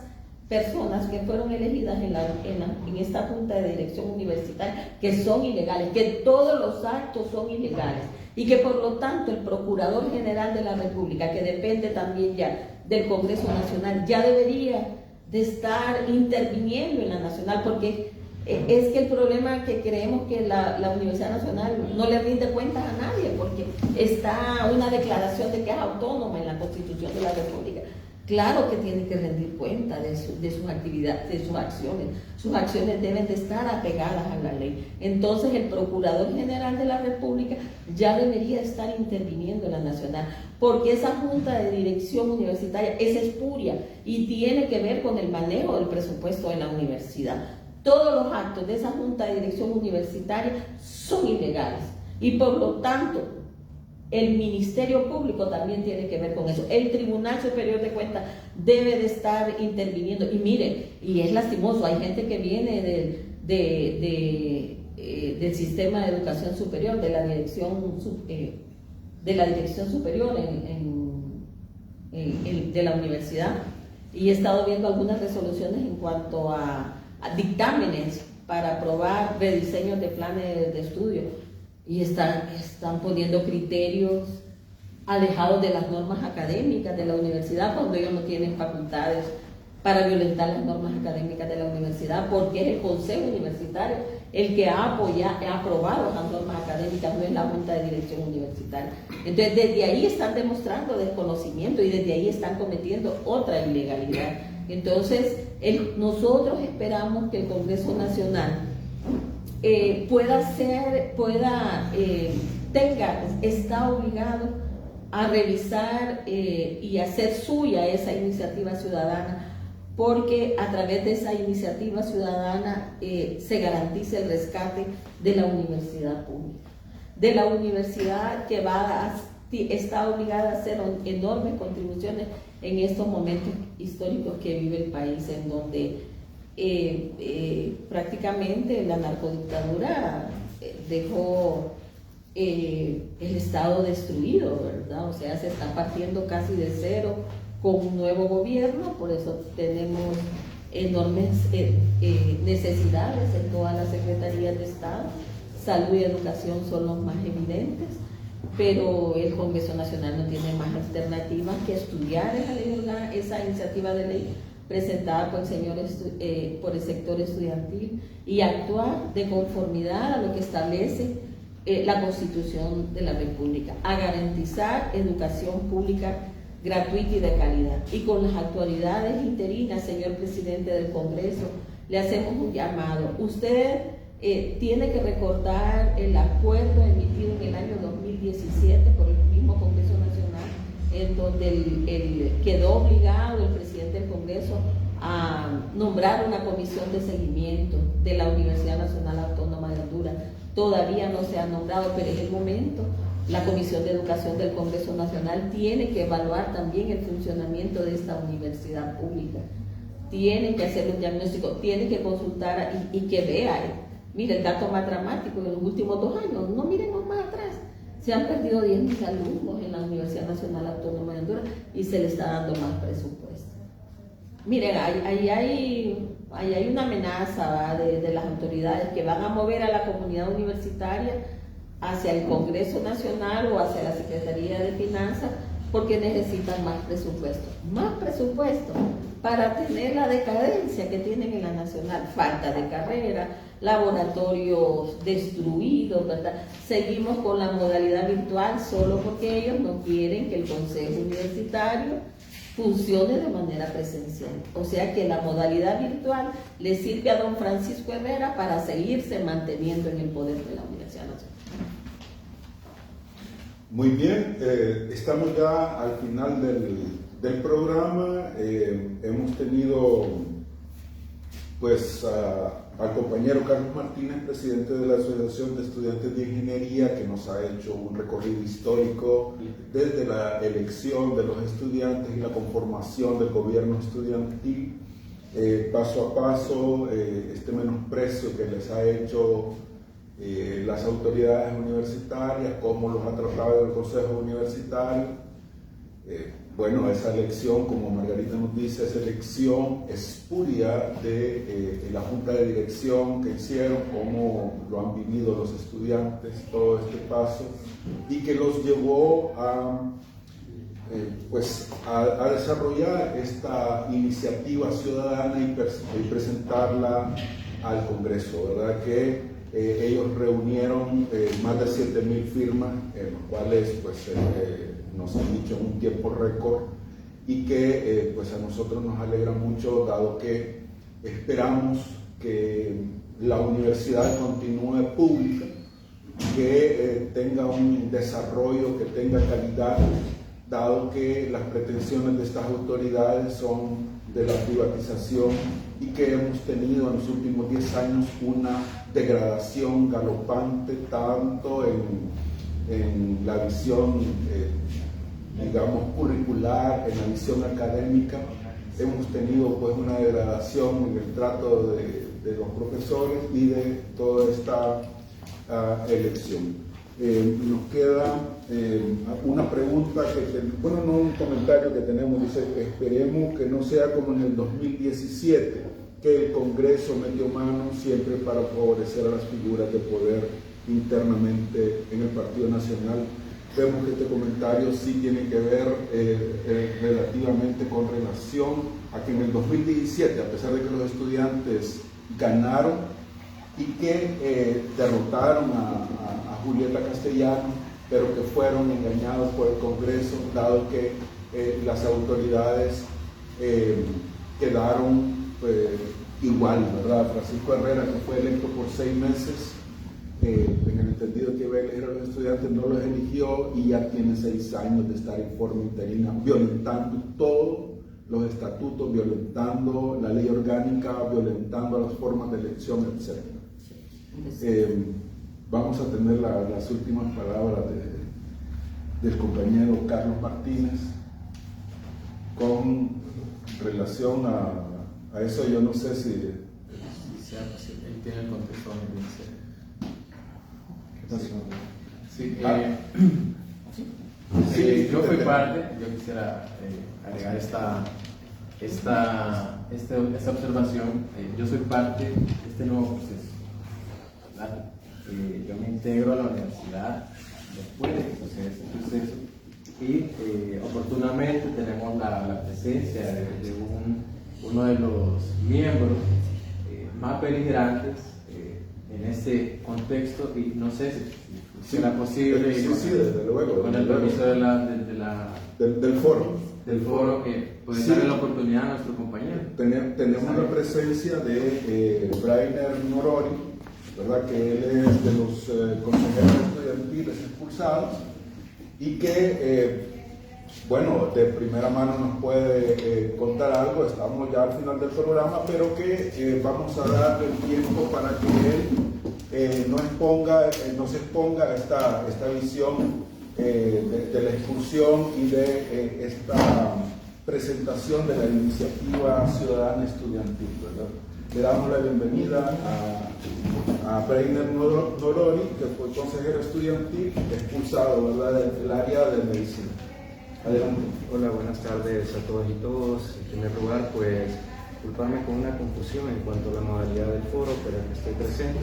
personas que fueron elegidas en esta junta de dirección universitaria, que son ilegales, que todos los actos son ilegales, y que por lo tanto el Procurador General de la República, que depende también ya del Congreso Nacional, ya debería de estar interviniendo en la nacional, porque es que el problema que creemos que la Universidad Nacional no le rinde cuentas a nadie, porque está una declaración de que es autónoma en la Constitución de la República. Claro que tiene que rendir cuenta de sus actividades, de sus acciones. Sus acciones deben de estar apegadas a la ley. Entonces el Procurador General de la República ya debería estar interviniendo en la nacional, porque esa junta de dirección universitaria es espuria y tiene que ver con el manejo del presupuesto de la universidad. Todos los actos de esa junta de dirección universitaria son ilegales y por lo tanto el Ministerio Público también tiene que ver con eso. El Tribunal Superior de Cuentas debe de estar interviniendo. Y miren, y es lastimoso, hay gente que viene del sistema de educación superior, de la dirección superior de la universidad, y he estado viendo algunas resoluciones en cuanto a dictámenes para aprobar rediseños de planes de estudio. Y están poniendo criterios alejados de las normas académicas de la universidad cuando ellos no tienen facultades para violentar las normas académicas de la universidad, porque es el Consejo Universitario el que ha aprobado las normas académicas, no es la Junta de Dirección Universitaria. Entonces, desde ahí están demostrando desconocimiento y desde ahí están cometiendo otra ilegalidad. Entonces, nosotros esperamos que el Congreso Nacional está obligado a revisar y hacer suya esa iniciativa ciudadana, porque a través de esa iniciativa ciudadana se garantiza el rescate de la universidad pública, de la universidad que está obligada a hacer enormes contribuciones en estos momentos históricos que vive el país, en donde prácticamente la narcodictadura dejó el Estado destruido, ¿verdad? O sea, se está partiendo casi de cero con un nuevo gobierno, por eso tenemos enormes necesidades en todas las secretarías de Estado. Salud y educación son los más evidentes, pero el Congreso Nacional no tiene más alternativa que estudiar esa iniciativa de ley presentada por el sector estudiantil y actuar de conformidad a lo que establece la Constitución de la República, a garantizar educación pública gratuita y de calidad. Y con las autoridades interinas, señor presidente del Congreso, le hacemos un llamado. Usted tiene que recordar el acuerdo emitido en el año 2017 por el mismo Congreso Nacional, en donde quedó obligado el presidente del Congreso a nombrar una comisión de seguimiento de la Universidad Nacional Autónoma de Honduras. Todavía no se ha nombrado, pero en el momento la Comisión de Educación del Congreso Nacional tiene que evaluar también el funcionamiento de esta universidad pública. Tiene que hacer un diagnóstico, tiene que consultar y que vea. Mire, el dato más dramático, en los últimos 2 años, no miremos más atrás, se han perdido 10.000 alumnos en la Universidad Nacional Autónoma de Honduras y se le está dando más presupuesto. Miren, ahí hay una amenaza de las autoridades que van a mover a la comunidad universitaria hacia el Congreso Nacional o hacia la Secretaría de Finanzas, porque necesitan más presupuesto para tener la decadencia que tienen en la nacional, falta de carrera, laboratorios destruidos, ¿verdad? Seguimos con la modalidad virtual solo porque ellos no quieren que el Consejo Universitario funcione de manera presencial. O sea que la modalidad virtual le sirve a don Francisco Herrera para seguirse manteniendo en el poder de la Universidad Nacional. Muy bien, estamos ya al final del programa. Hemos tenido pues al compañero Carlos Martínez, presidente de la Asociación de Estudiantes de Ingeniería, que nos ha hecho un recorrido histórico desde la elección de los estudiantes y la conformación del gobierno estudiantil, paso a paso, este menosprecio que les ha hecho las autoridades universitarias, cómo los ha tratado el Consejo Universitario. Bueno, esa elección, como Margarita nos dice, esa elección espuria de la Junta de Dirección que hicieron, cómo lo han vivido los estudiantes, todo este paso, y que los llevó a desarrollar esta iniciativa ciudadana y presentarla al Congreso, ¿verdad? Que ellos reunieron más de 7.000 firmas, los cuales pues, nos han dicho en un tiempo récord, y que pues a nosotros nos alegra mucho, dado que esperamos que la universidad continúe pública, que tenga un desarrollo, que tenga calidad, dado que las pretensiones de estas autoridades son de la privatización y que hemos tenido en los últimos 10 años una degradación galopante, tanto en la visión, digamos, curricular, en la visión académica. Hemos tenido pues una degradación en el trato de los profesores y de toda esta elección. Nos queda una pregunta, no un comentario que tenemos, dice: esperemos que no sea como en el 2017, que el Congreso metió mano siempre para favorecer a las figuras de poder internamente en el Partido Nacional. vemos que este comentario sí tiene que ver relativamente con relación a que en el 2017, a pesar de que los estudiantes ganaron y que derrotaron a Julieta Castellano, pero que fueron engañados por el Congreso, dado que las autoridades quedaron igual, ¿verdad? Francisco Herrera, que fue electo por 6 meses, en el entendido que iba a elegir a los estudiantes, no los eligió y ya tiene 6 años de estar en forma interina, violentando todos los estatutos, violentando la ley orgánica, violentando las formas de elección, etc. Vamos a tener las últimas palabras del compañero Carlos Martínez con relación a eso. Yo no sé si sea posible. Él tiene el contexto donde yo fui parte. Yo quisiera agregar esta observación. Yo soy parte de este nuevo proceso, ¿verdad? Yo me integro a la universidad después de que sucede este proceso y oportunamente tenemos la presencia de uno de los miembros más beligerantes en este contexto, y no sé si será posible, desde luego, con el permiso del foro. Del foro, que puede darle la oportunidad a nuestro compañero. Tenemos la presencia de Brainer Norori, ¿verdad? Que él es de los consejeros estudiantiles expulsados y que, bueno, de primera mano nos puede contar algo. Estamos ya al final del programa, pero que vamos a darle el tiempo para que él no se exponga a esta visión de la expulsión y de esta presentación de la iniciativa ciudadana estudiantil, ¿verdad? Le damos la bienvenida a Brainer Norori, que fue consejero estudiantil expulsado, ¿verdad?, del área de medicina. Adelante. Hola, buenas tardes a todas y todos. En primer lugar, pues, disculparme con una confusión en cuanto a la modalidad del foro, pero que estoy presente.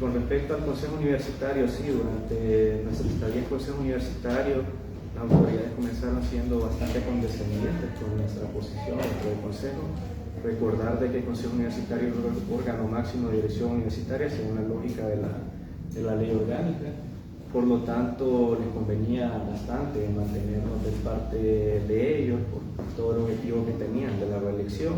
Con respecto al Consejo Universitario, sí, durante nuestra estadía en el Consejo Universitario, las autoridades comenzaron siendo bastante condescendientes con nuestra posición dentro del Consejo. Recordar de que el Consejo Universitario es el órgano máximo de dirección universitaria según la lógica de la ley orgánica. Por lo tanto, les convenía bastante mantenernos de parte de ellos por todo el objetivo que tenían de la reelección.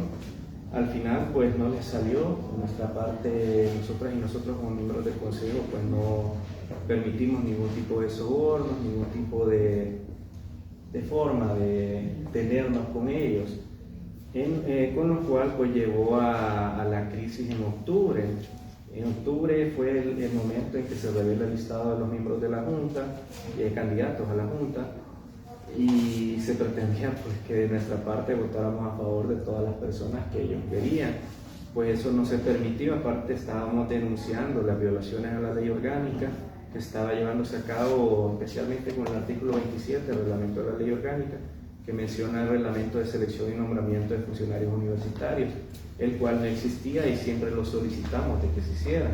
Al final, pues no les salió. Por nuestra parte, nosotras y nosotros como miembros del Consejo, pues no permitimos ningún tipo de sobornos, ningún tipo de forma de tenernos con ellos. Con lo cual, pues llevó a la crisis en octubre. En octubre fue el momento en que se revela el listado de los miembros de la Junta, candidatos a la Junta, y se pretendía pues que de nuestra parte votáramos a favor de todas las personas que ellos querían. Pues eso no se permitió. Aparte, estábamos denunciando las violaciones a la ley orgánica que estaba llevándose a cabo, especialmente con el artículo 27 del reglamento de la ley orgánica, que menciona el reglamento de selección y nombramiento de funcionarios universitarios, el cual no existía y siempre lo solicitamos de que se hiciera.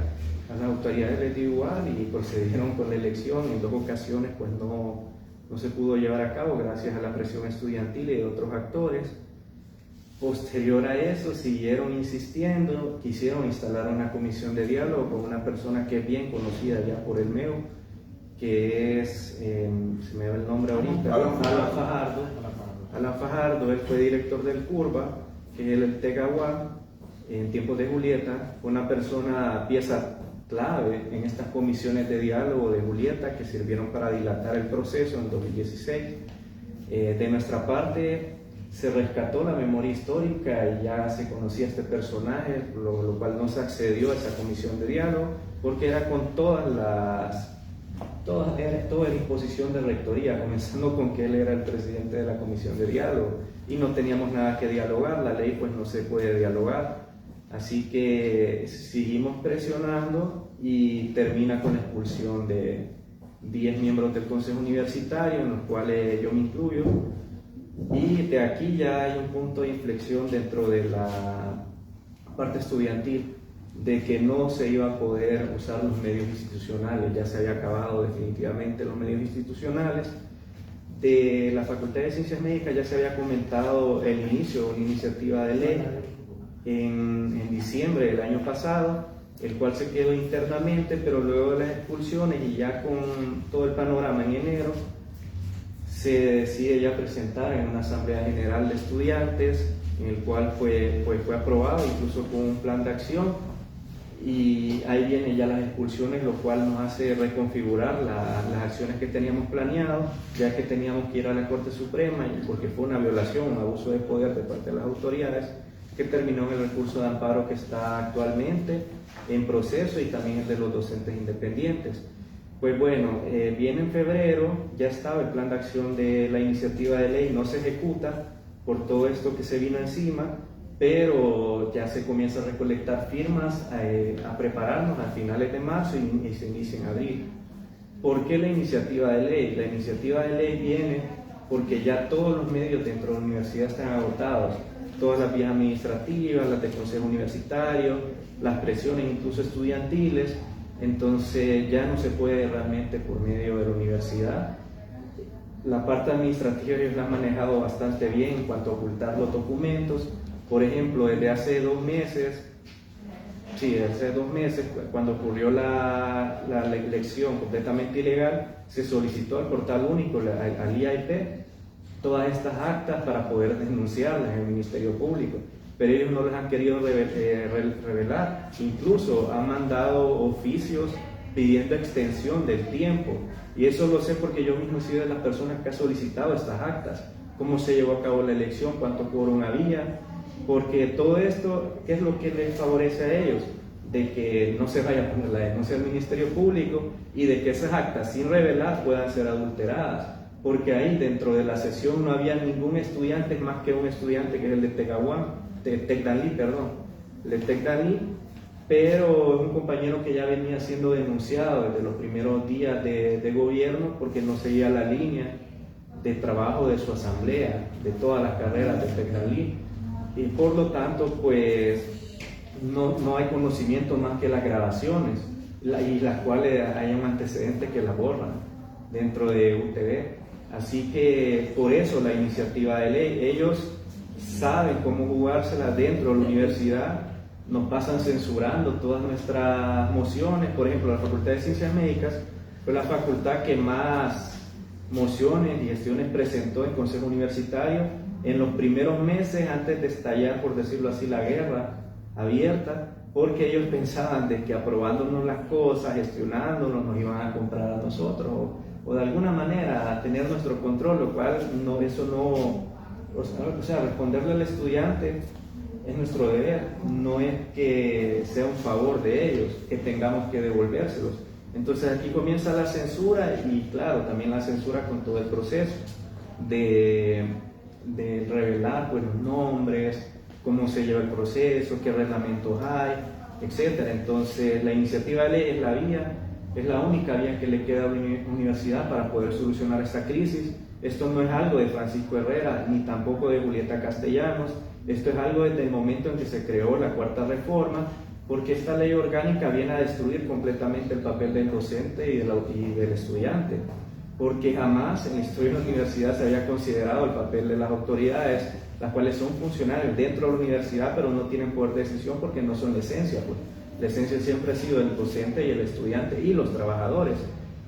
A las autoridades les dio igual y procedieron con la elección. En 2 ocasiones pues no se pudo llevar a cabo gracias a la presión estudiantil y de otros actores. Posterior a eso siguieron insistiendo, quisieron instalar una comisión de diálogo con una persona que es bien conocida ya por el MEO, que es, se me va el nombre ahorita, Alan Fajardo. Él fue director del CURBA, que es el Tegawa, en tiempos de Julieta. Fue una pieza clave en estas comisiones de diálogo de Julieta que sirvieron para dilatar el proceso en 2016. De nuestra parte, se rescató la memoria histórica y ya se conocía este personaje, lo cual no se accedió a esa comisión de diálogo porque era con toda disposición de rectoría, comenzando con que él era el presidente de la comisión de diálogo y no teníamos nada que dialogar. La ley pues no se puede dialogar, así que seguimos presionando y termina con la expulsión de 10 miembros del Consejo Universitario, en los cuales yo me incluyo. Y de aquí ya hay un punto de inflexión dentro de la parte estudiantil. de que no se iba a poder usar los medios institucionales, ya se había acabado definitivamente los medios institucionales. De la Facultad de Ciencias Médicas ya se había comentado el inicio de una iniciativa de ley en diciembre del año pasado, el cual se quedó internamente, pero luego de las expulsiones y ya con todo el panorama en enero, se decide ya presentar en una Asamblea General de Estudiantes, en el cual fue aprobado, incluso con un plan de acción, y ahí vienen ya las expulsiones, lo cual nos hace reconfigurar las acciones que teníamos planeado, ya que teníamos que ir a la Corte Suprema, y porque fue una violación, un abuso de poder de parte de las autoridades, que terminó en el recurso de amparo que está actualmente en proceso y también el de los docentes independientes. Pues bueno, viene en febrero, ya estaba el plan de acción de la iniciativa de ley, no se ejecuta por todo esto que se vino encima, pero ya se comienza a recolectar firmas, a prepararnos a finales de marzo y se inicia en abril. ¿Por qué la iniciativa de ley? La iniciativa de ley viene porque ya todos los medios dentro de la universidad están agotados, todas las vías administrativas, las del consejo universitario, las presiones incluso estudiantiles, entonces ya no se puede realmente por medio de la universidad. La parte administrativa ellos la han manejado bastante bien en cuanto a ocultar los documentos. Por ejemplo, desde hace 2 meses, cuando ocurrió la elección completamente ilegal, se solicitó al portal único, al IAIP, todas estas actas para poder denunciarlas en el Ministerio Público, pero ellos no les han querido revelar, incluso han mandado oficios pidiendo extensión del tiempo, y eso lo sé porque yo mismo he sido de las personas que ha solicitado estas actas, cómo se llevó a cabo la elección, cuánto quórum había, porque todo esto, ¿qué es lo que les favorece a ellos? De que no se vaya a poner la denuncia al Ministerio Público y de que esas actas sin revelar puedan ser adulteradas, porque ahí dentro de la sesión no había ningún estudiante más que un estudiante que es el de Tecdalí, pero es un compañero que ya venía siendo denunciado desde los primeros días de gobierno porque no seguía la línea de trabajo de su asamblea, de todas las carreras de Tecdalí, y por lo tanto pues no hay conocimiento más que las grabaciones, y las cuales hay un antecedente que las borran dentro de UTB. Así que por eso la iniciativa de ley, ellos saben cómo jugársela dentro de la universidad, nos pasan censurando todas nuestras mociones. Por ejemplo, la Facultad de Ciencias Médicas fue la facultad que más mociones y gestiones presentó en Consejo Universitario en los primeros meses antes de estallar, por decirlo así, la guerra abierta, porque ellos pensaban de que aprobándonos las cosas, gestionándonos, nos iban a comprar a nosotros o de alguna manera a tener nuestro control, lo cual responderle al estudiante es nuestro deber, no es que sea un favor de ellos, que tengamos que devolvérselos. Entonces aquí comienza la censura y claro, también la censura con todo el proceso de revelar pues, los nombres, cómo se lleva el proceso, qué reglamentos hay, etc. Entonces la iniciativa de ley es la única vía que le queda a la universidad para poder solucionar esta crisis. Esto no es algo de Francisco Herrera ni tampoco de Julieta Castellanos, esto es algo desde el momento en que se creó la Cuarta Reforma, porque esta ley orgánica viene a destruir completamente el papel del docente y del estudiante, porque jamás en la historia de la universidad se había considerado el papel de las autoridades, las cuales son funcionarios dentro de la universidad pero no tienen poder de decisión porque no son la esencia, pues. La esencia siempre ha sido el docente y el estudiante y los trabajadores.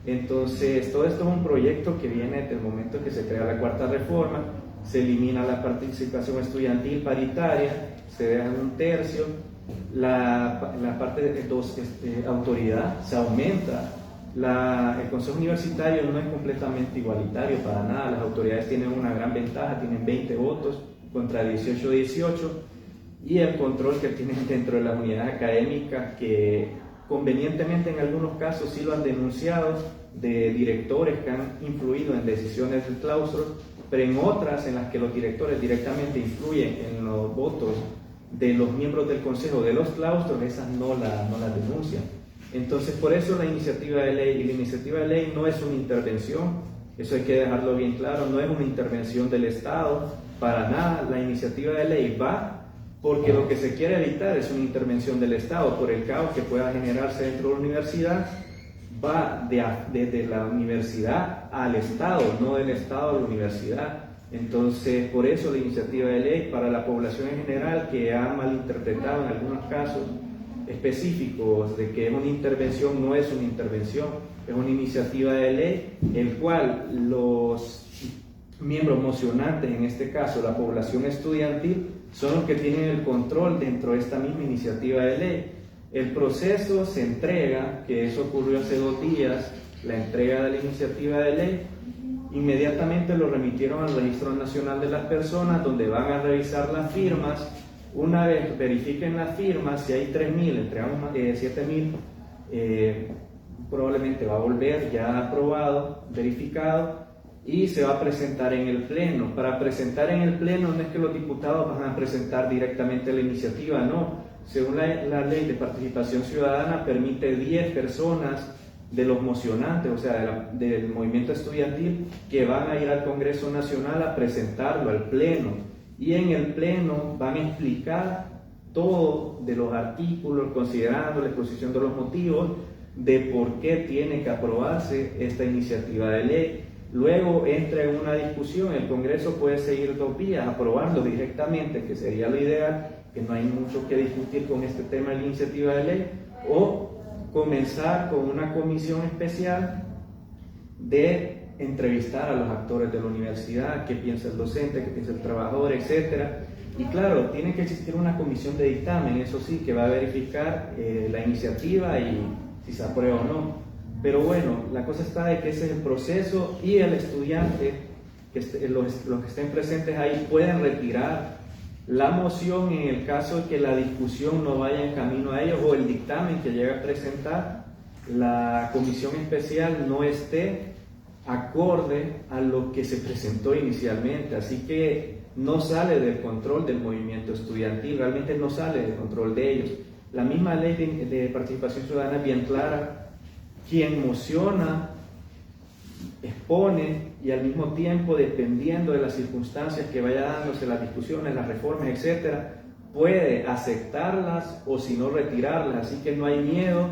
Entonces todo esto es un proyecto que viene desde el momento en que se crea la Cuarta Reforma, se elimina la participación estudiantil paritaria, se deja en 1/3, la parte de autoridad se aumenta, el Consejo Universitario no es completamente igualitario para nada, las autoridades tienen una gran ventaja, tienen 20 votos contra 18, y el control que tienen dentro de las unidades académicas, que convenientemente en algunos casos sí lo han denunciado, de directores que han influido en decisiones del claustro, pero en otras en las que los directores directamente influyen en los votos de los miembros del consejo de los claustros, esas no las denuncian. Entonces por eso la iniciativa de ley no es una intervención, eso hay que dejarlo bien claro, no es una intervención del Estado, para nada. La iniciativa de ley va porque lo que se quiere evitar es una intervención del Estado por el caos que pueda generarse dentro de la universidad. Va desde la universidad al Estado, no del Estado a la universidad. Entonces, por eso la iniciativa de ley para la población en general, que ha malinterpretado en algunos casos específicos de que es una intervención, no es una intervención, es una iniciativa de ley, el cual los miembros mocionantes, en este caso la población estudiantil, son los que tienen el control dentro de esta misma iniciativa de ley. El proceso se entrega, que eso ocurrió hace 2 días, la entrega de la iniciativa de ley, inmediatamente lo remitieron al Registro Nacional de las Personas, donde van a revisar las firmas. Una vez verifiquen las firmas, si hay 3.000, entregamos 7.000, probablemente va a volver ya aprobado, verificado, y se va a presentar en el Pleno. Para presentar en el Pleno no es que los diputados van a presentar directamente la iniciativa, no. Según la ley de participación ciudadana, permite 10 personas de los mocionantes, o sea, del movimiento estudiantil, que van a ir al Congreso Nacional a presentarlo al Pleno. Y en el Pleno van a explicar todo de los artículos, considerando la exposición de los motivos, de por qué tiene que aprobarse esta iniciativa de ley. Luego entra en una discusión, el Congreso puede seguir 2 días, aprobarlo directamente, que sería lo ideal, que no hay mucho que discutir con este tema de la iniciativa de ley, o comenzar con una comisión especial de entrevistar a los actores de la universidad, qué piensa el docente, qué piensa el trabajador, etc. Y claro, tiene que existir una comisión de dictamen, eso sí, que va a verificar la iniciativa y si se aprueba o no. Pero bueno, la cosa está de que ese es el proceso y el estudiante, los que estén presentes ahí, pueden retirar la moción en el caso de que la discusión no vaya en camino a ellos, o el dictamen que llega a presentar la comisión especial no esté acorde a lo que se presentó inicialmente. Así que no sale del control del movimiento estudiantil, realmente no sale del control de ellos. La misma ley de participación ciudadana es bien clara: quien mociona expone, y al mismo tiempo, dependiendo de las circunstancias que vaya dándose, las discusiones, las reformas, etcétera, puede aceptarlas o si no retirarlas. Así que no hay miedo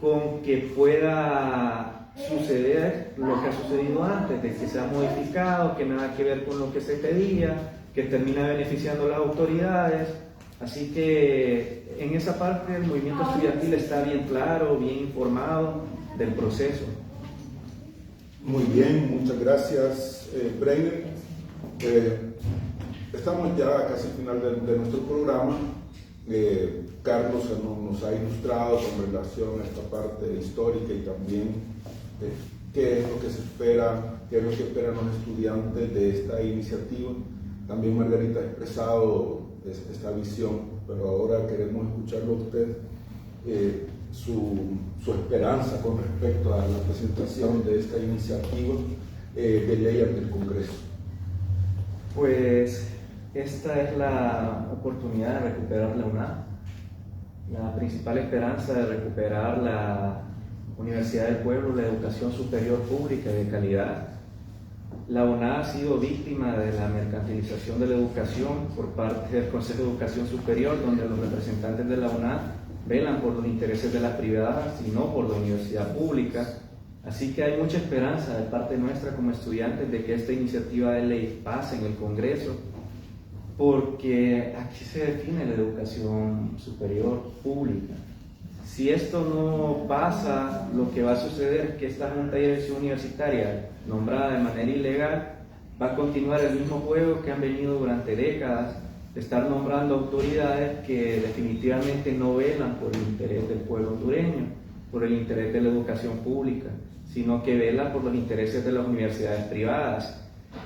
con que pueda suceder lo que ha sucedido antes, de que se ha modificado, que nada que ver con lo que se pedía, que termina beneficiando a las autoridades. Así que en esa parte el movimiento estudiantil está bien claro, bien informado del proceso. Muy bien, muchas gracias, Breiner. Estamos ya casi al final de nuestro programa. Carlos nos ha ilustrado con relación a esta parte histórica y también qué es lo que se espera, qué es lo que esperan los estudiantes de esta iniciativa. También Margarita ha expresado esta visión, pero ahora queremos escucharlo a usted, su esperanza con respecto a la presentación de esta iniciativa de ley ante el Congreso. Pues esta es la oportunidad de recuperar la UNAM, la principal esperanza de recuperar la Universidad del Pueblo, la educación superior pública y de calidad. La UNAM ha sido víctima de la mercantilización de la educación por parte del Consejo de Educación Superior, donde los representantes de la UNAM velan por los intereses de las privadas y no por la universidad pública. Así que hay mucha esperanza de parte nuestra como estudiantes de que esta iniciativa de ley pase en el Congreso, porque aquí se define la educación superior pública. Si esto no pasa, lo que va a suceder es que esta Junta de Dirección Universitaria, nombrada de manera ilegal, va a continuar el mismo juego que han venido durante décadas, de estar nombrando autoridades que definitivamente no velan por el interés del pueblo hondureño, por el interés de la educación pública, sino que velan por los intereses de las universidades privadas.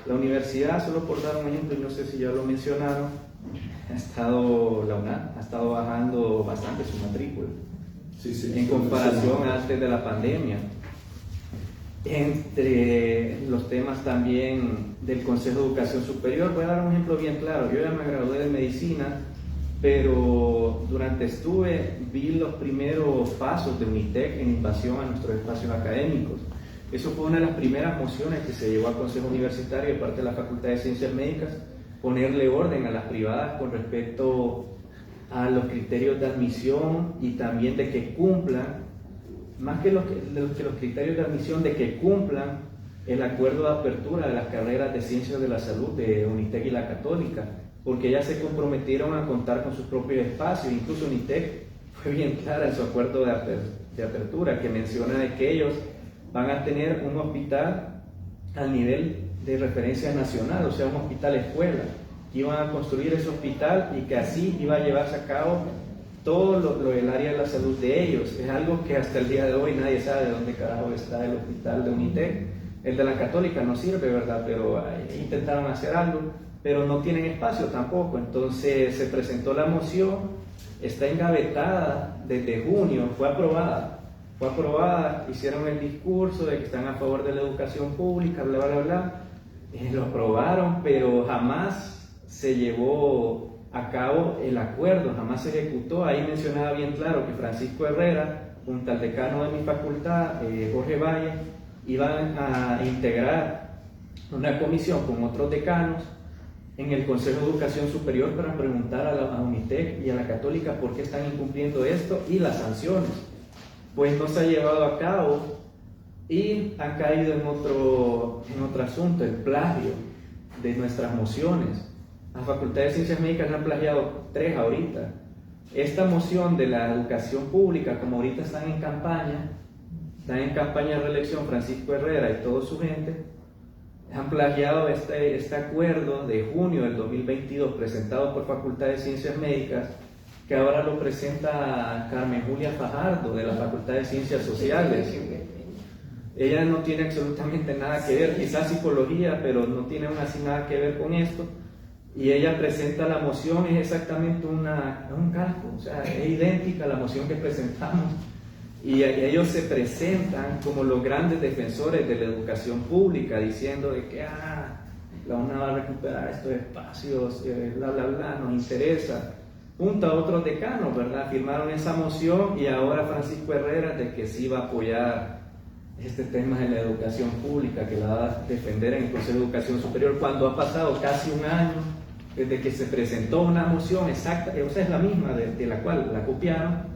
La universidad, solo por dar un ejemplo, y no sé si ya lo mencionaron, la UNAM ha estado bajando bastante su matrícula, en comparación antes de la pandemia. Entre los temas también del Consejo de Educación Superior, voy a dar un ejemplo bien claro. Yo ya me gradué de medicina, pero vi los primeros pasos de UNITEC en invasión a nuestros espacios académicos. Eso fue una de las primeras mociones que se llevó al Consejo Universitario de parte de la Facultad de Ciencias Médicas, ponerle orden a las privadas con respecto a los criterios de admisión y también de que cumplan, más que los criterios de admisión, de que cumplan el acuerdo de apertura de las carreras de Ciencias de la Salud de UNITEC y la Católica, porque ellas se comprometieron a contar con sus propios espacios. Incluso UNITEC fue bien clara en su acuerdo de apertura, que menciona de que ellos van a tener un hospital al nivel de referencia nacional, o sea, un hospital escuela, que iban a construir ese hospital y que así iba a llevarse a cabo todo lo del área de la salud de ellos. Es algo que hasta el día de hoy nadie sabe de dónde carajo está el hospital de UNITEC. El de la Católica no sirve, ¿verdad? Pero intentaron hacer algo, pero no tienen espacio tampoco. Entonces se presentó la moción, está engavetada desde junio, fue aprobada, hicieron el discurso de que están a favor de la educación pública, bla, bla, bla. Lo aprobaron, pero jamás se llevó a cabo el acuerdo, jamás se ejecutó. Ahí mencionaba bien claro que Francisco Herrera, junto al decano de mi facultad, Jorge Valle, iban a integrar una comisión con otros decanos en el Consejo de Educación Superior para preguntar a UNITEC y a la Católica por qué están incumpliendo esto y las sanciones. Pues no se ha llevado a cabo y han caído en otro asunto, el plagio de nuestras mociones. La Facultad de Ciencias Médicas han plagiado 3 ahorita. Esta moción de la educación pública, como ahorita están en campaña de reelección Francisco Herrera y toda su gente, han plagiado este acuerdo de junio del 2022 presentado por Facultad de Ciencias Médicas, que ahora lo presenta Carmen Julia Fajardo de la Facultad de Ciencias Sociales. Ella no tiene absolutamente nada que ver, quizás psicología, pero no tiene aún así nada que ver con esto. Y ella presenta la moción, es exactamente un calco, o sea, es idéntica a la moción que presentamos. Y ellos se presentan como los grandes defensores de la educación pública, diciendo de que la UNA va a recuperar estos espacios, bla, bla, bla, nos interesa. Junto a otros decanos, ¿verdad? Firmaron esa moción y ahora Francisco Herrera de que sí va a apoyar este tema de la educación pública, que la va a defender en el Consejo de Educación Superior, cuando ha pasado casi un año desde que se presentó una moción exacta, o sea, es la misma de la cual la copiaron,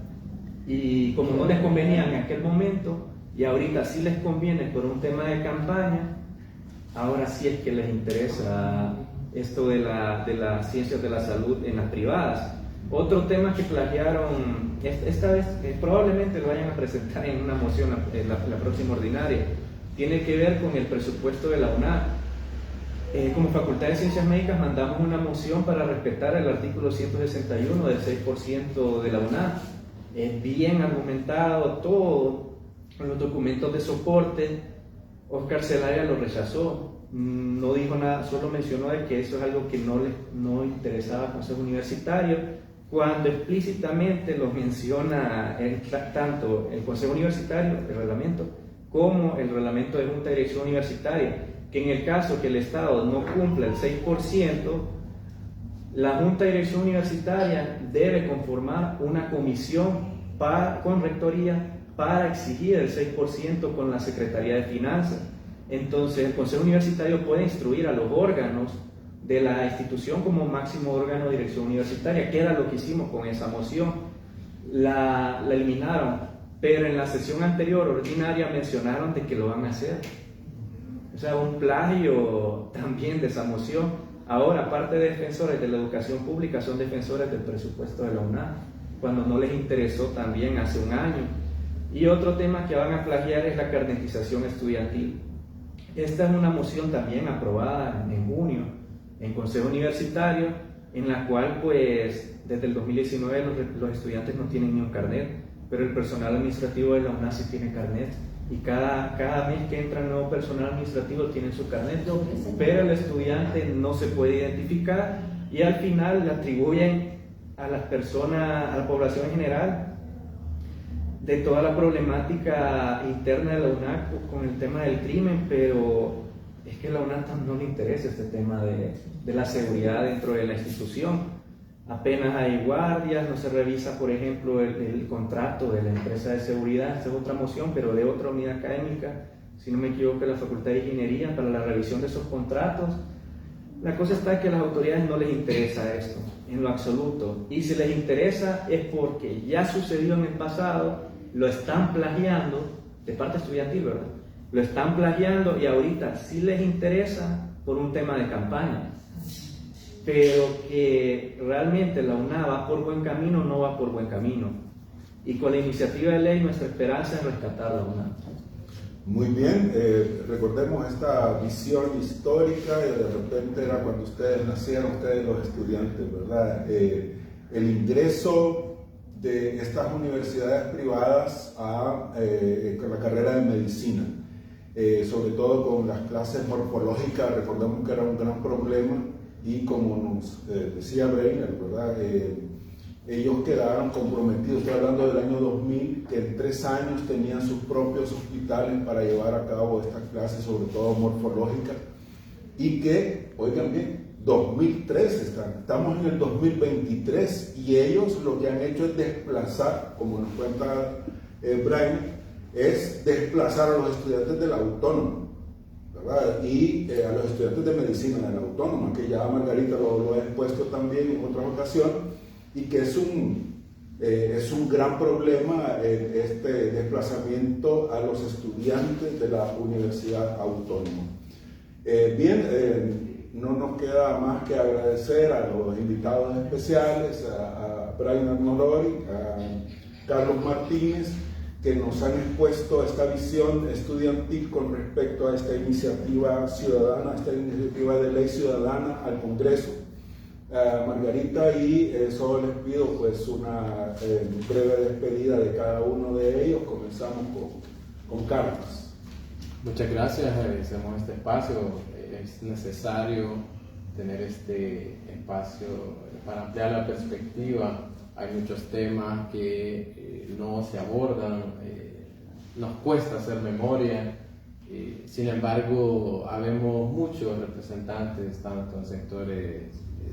y como no les convenía en aquel momento, y ahorita sí les conviene por un tema de campaña, ahora sí es que les interesa esto de las ciencias de la salud en las privadas. Otro tema que plagiaron, esta vez probablemente lo vayan a presentar en una moción la próxima ordinaria, tiene que ver con el presupuesto de la UNA. Como Facultad de Ciencias Médicas mandamos una moción para respetar el artículo 161 del 6% de la UNA. Es bien argumentado todo en los documentos de soporte. Oscar Zelaya lo rechazó, no dijo nada, solo mencionó de que eso es algo que no interesaba al Consejo Universitario, cuando explícitamente lo menciona tanto el Consejo Universitario, el reglamento, como el reglamento de Junta de Dirección Universitaria, que en el caso que el Estado no cumpla el 6%, la Junta de Dirección Universitaria debe conformar una comisión con rectoría para exigir el 6% con la Secretaría de Finanzas. Entonces el Consejo Universitario puede instruir a los órganos de la institución como máximo órgano de dirección universitaria, que era lo que hicimos con esa moción. La eliminaron, pero en la sesión anterior ordinaria mencionaron de que lo van a hacer. O sea, un plagio también de esa moción. Ahora, aparte de defensores de la educación pública, son defensores del presupuesto de la UNA, cuando no les interesó también hace un año. Y otro tema que van a plagiar es la carnetización estudiantil. Esta es una moción también aprobada en junio en Consejo Universitario, en la cual pues desde el 2019 los estudiantes no tienen ni un carnet, pero el personal administrativo de la UNA sí tiene carnet, y cada mes que entra nuevo personal administrativo tiene su carnet, pero el estudiante no se puede identificar, y al final le atribuyen a las personas, a la población en general, de toda la problemática interna de la UNAC con el tema del crimen, pero es que a la UNAC no le interesa este tema de la seguridad dentro de la institución. Apenas hay guardias, no se revisa, por ejemplo, el contrato de la empresa de seguridad. Esta es otra moción, pero de otra unidad académica, si no me equivoco, la Facultad de Ingeniería, para la revisión de esos contratos. La cosa está que a las autoridades no les interesa esto, en lo absoluto. Y si les interesa es porque ya sucedió en el pasado, lo están plagiando, de parte estudiantil, ¿verdad? Lo están plagiando y ahorita sí les interesa por un tema de campaña. Pero que realmente la UNA va por buen camino, no va por buen camino. Y con la iniciativa de ley nuestra esperanza es rescatar la UNA. Muy bien, recordemos esta visión histórica, de repente era cuando ustedes nacieron, ustedes los estudiantes, ¿verdad? El ingreso de estas universidades privadas a la carrera de medicina, sobre todo con las clases morfológicas, recordemos que era un gran problema y como nos decía Breiner, ¿verdad? Ellos quedaron comprometidos, estoy hablando del año 2000, que en 3 años tenían sus propios hospitales para llevar a cabo estas clases, sobre todo morfológicas, y que, oigan bien, 2003 estamos en el 2023 y ellos lo que han hecho es desplazar, como nos cuenta Brian, es desplazar a los estudiantes de la autónoma, ¿verdad? Y a los estudiantes de medicina de la autónoma, que ya Margarita lo ha expuesto también en otra ocasión, y que es un gran problema este desplazamiento a los estudiantes de la Universidad Autónoma. No nos queda más que agradecer a los invitados especiales, a Brian Arnolori, a Carlos Martínez, que nos han expuesto esta visión estudiantil con respecto a esta iniciativa ciudadana, esta iniciativa de ley ciudadana al Congreso. Margarita, y solo les pido pues una breve despedida de cada uno de ellos. Comenzamos con Carlos. Muchas gracias, agradecemos este espacio. Es necesario tener este espacio para ampliar la perspectiva. Hay muchos temas que no se abordan, nos cuesta hacer memoria. Sin embargo, habemos muchos representantes, tanto en sectores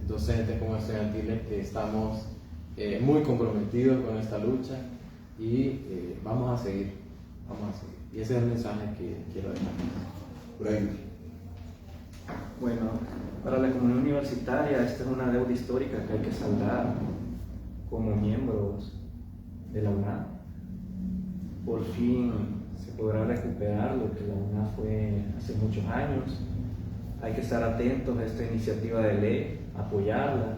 docentes como estudiantiles, que estamos muy comprometidos con esta lucha y vamos a seguir. Y ese es el mensaje que quiero dejar. Brian. Bueno, para la comunidad universitaria esta es una deuda histórica que hay que saldar como miembros de la UNA. Por fin se podrá recuperar lo que la UNA fue hace muchos años. Hay que estar atentos a esta iniciativa de ley, apoyarla,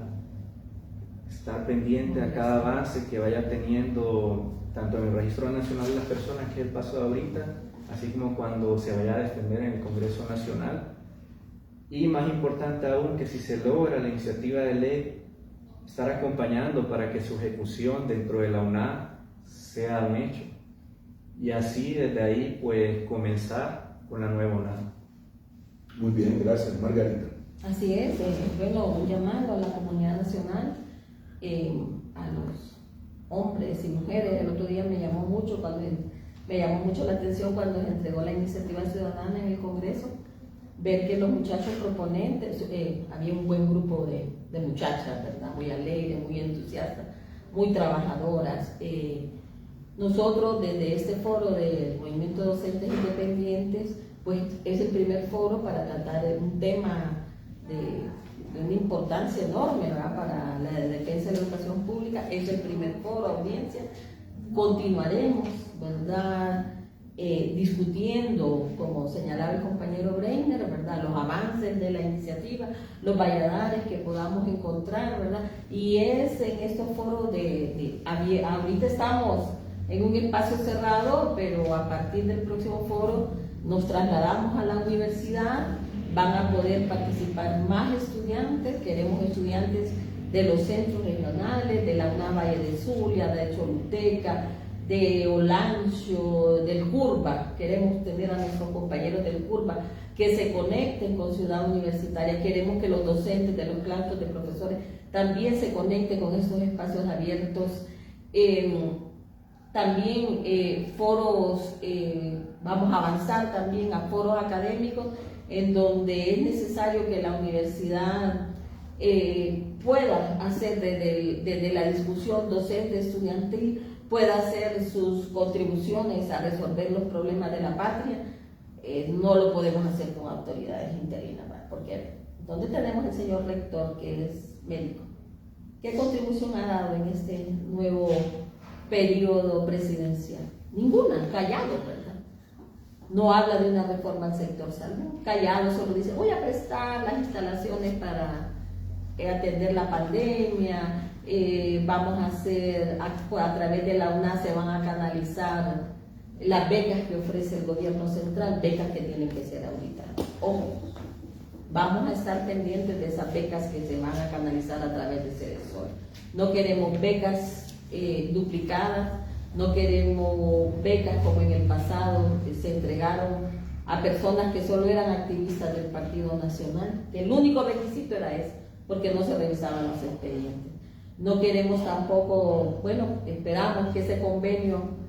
estar pendiente a cada avance que vaya teniendo tanto en el Registro Nacional de las Personas, que es el paso de ahorita, así como cuando se vaya a defender en el Congreso Nacional. Y más importante aún, que si se logra la iniciativa de ley, estar acompañando para que su ejecución dentro de la UNA sea un hecho. Y así desde ahí pues comenzar con la nueva UNA. Muy bien, gracias. Margarita. Así es, bueno, un llamado a la comunidad nacional, a los hombres y mujeres. El otro día me llamó mucho la atención cuando se entregó la iniciativa ciudadana en el Congreso, ver que los muchachos proponentes, había un buen grupo de muchachas, ¿verdad? Muy alegres, muy entusiastas, muy trabajadoras. Nosotros desde este foro del Movimiento de Docentes Independientes, pues es el primer foro para tratar de un tema de una importancia enorme, ¿verdad? Para la defensa de la educación pública. Es el primer foro, audiencia. Continuaremos, ¿verdad? Discutiendo, como señalaba el compañero Breiner, ¿verdad? Los avances de la iniciativa, los valladares que podamos encontrar, ¿verdad? Y es en estos foros ahorita estamos en un espacio cerrado, pero a partir del próximo foro nos trasladamos a la universidad. Van a poder participar más estudiantes. Queremos estudiantes de los centros regionales, de la UNA Valle de Zulia, de Choluteca, de Olancho, del CURBA. Queremos tener a nuestros compañeros del CURBA que se conecten con Ciudad Universitaria. Queremos que los docentes de los claustros de profesores también se conecten con estos espacios abiertos. También foros, vamos a avanzar también a foros académicos en donde es necesario que la universidad pueda hacer desde la discusión docente estudiantil, pueda hacer sus contribuciones a resolver los problemas de la patria. No lo podemos hacer con autoridades interinas, porque ¿Dónde tenemos el señor rector, que es médico? ¿Qué contribución ha dado en este nuevo periodo presidencial? Ninguna, callado, ¿verdad? No habla de una reforma al sector salud, callado, solo dice, voy a prestar las instalaciones para atender la pandemia, vamos a hacer, a través de la UNAS se van a canalizar las becas que ofrece el gobierno central, becas que tienen que ser auditadas. Ojo, vamos a estar pendientes de esas becas que se van a canalizar a través de CEDESOL. No queremos becas duplicadas, no queremos becas como en el pasado que se entregaron a personas que solo eran activistas del Partido Nacional, que el único requisito era ese, porque no se revisaban los expedientes. No queremos tampoco, bueno, esperamos que ese convenio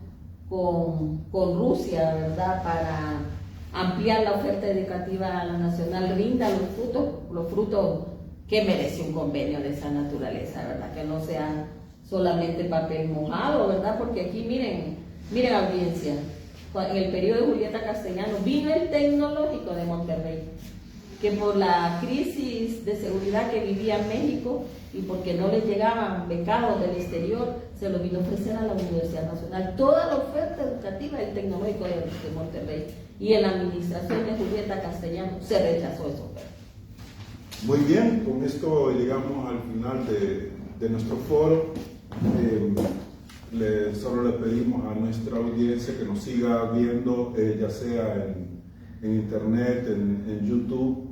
con Rusia, ¿verdad?, para ampliar la oferta educativa nacional rinda los frutos que merece un convenio de esa naturaleza, ¿verdad? Que no sea solamente papel mojado, ¿verdad? Porque aquí miren audiencia, en el periodo de Julieta Castellano vino el Tecnológico de Monterrey, que por la crisis de seguridad que vivía México y porque no les llegaban becados del exterior, se lo vino a ofrecer a la Universidad Nacional. Toda la oferta educativa del Tecnológico de Monterrey, y en la administración de Julieta Castellano se rechazó esa oferta. Muy bien, con esto llegamos al final de nuestro foro. Solo le pedimos a nuestra audiencia que nos siga viendo, ya sea en internet, en YouTube,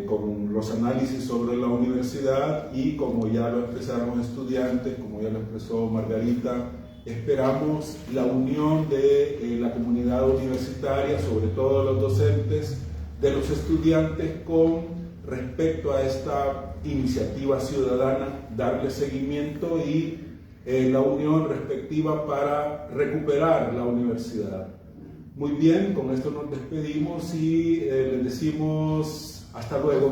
con los análisis sobre la universidad, y como ya lo expresaron estudiantes, como ya lo expresó Margarita, esperamos la unión de la comunidad universitaria, sobre todo los docentes, de los estudiantes, con respecto a esta iniciativa ciudadana, darle seguimiento y la unión respectiva para recuperar la universidad. Muy bien, con esto nos despedimos y les decimos hasta luego.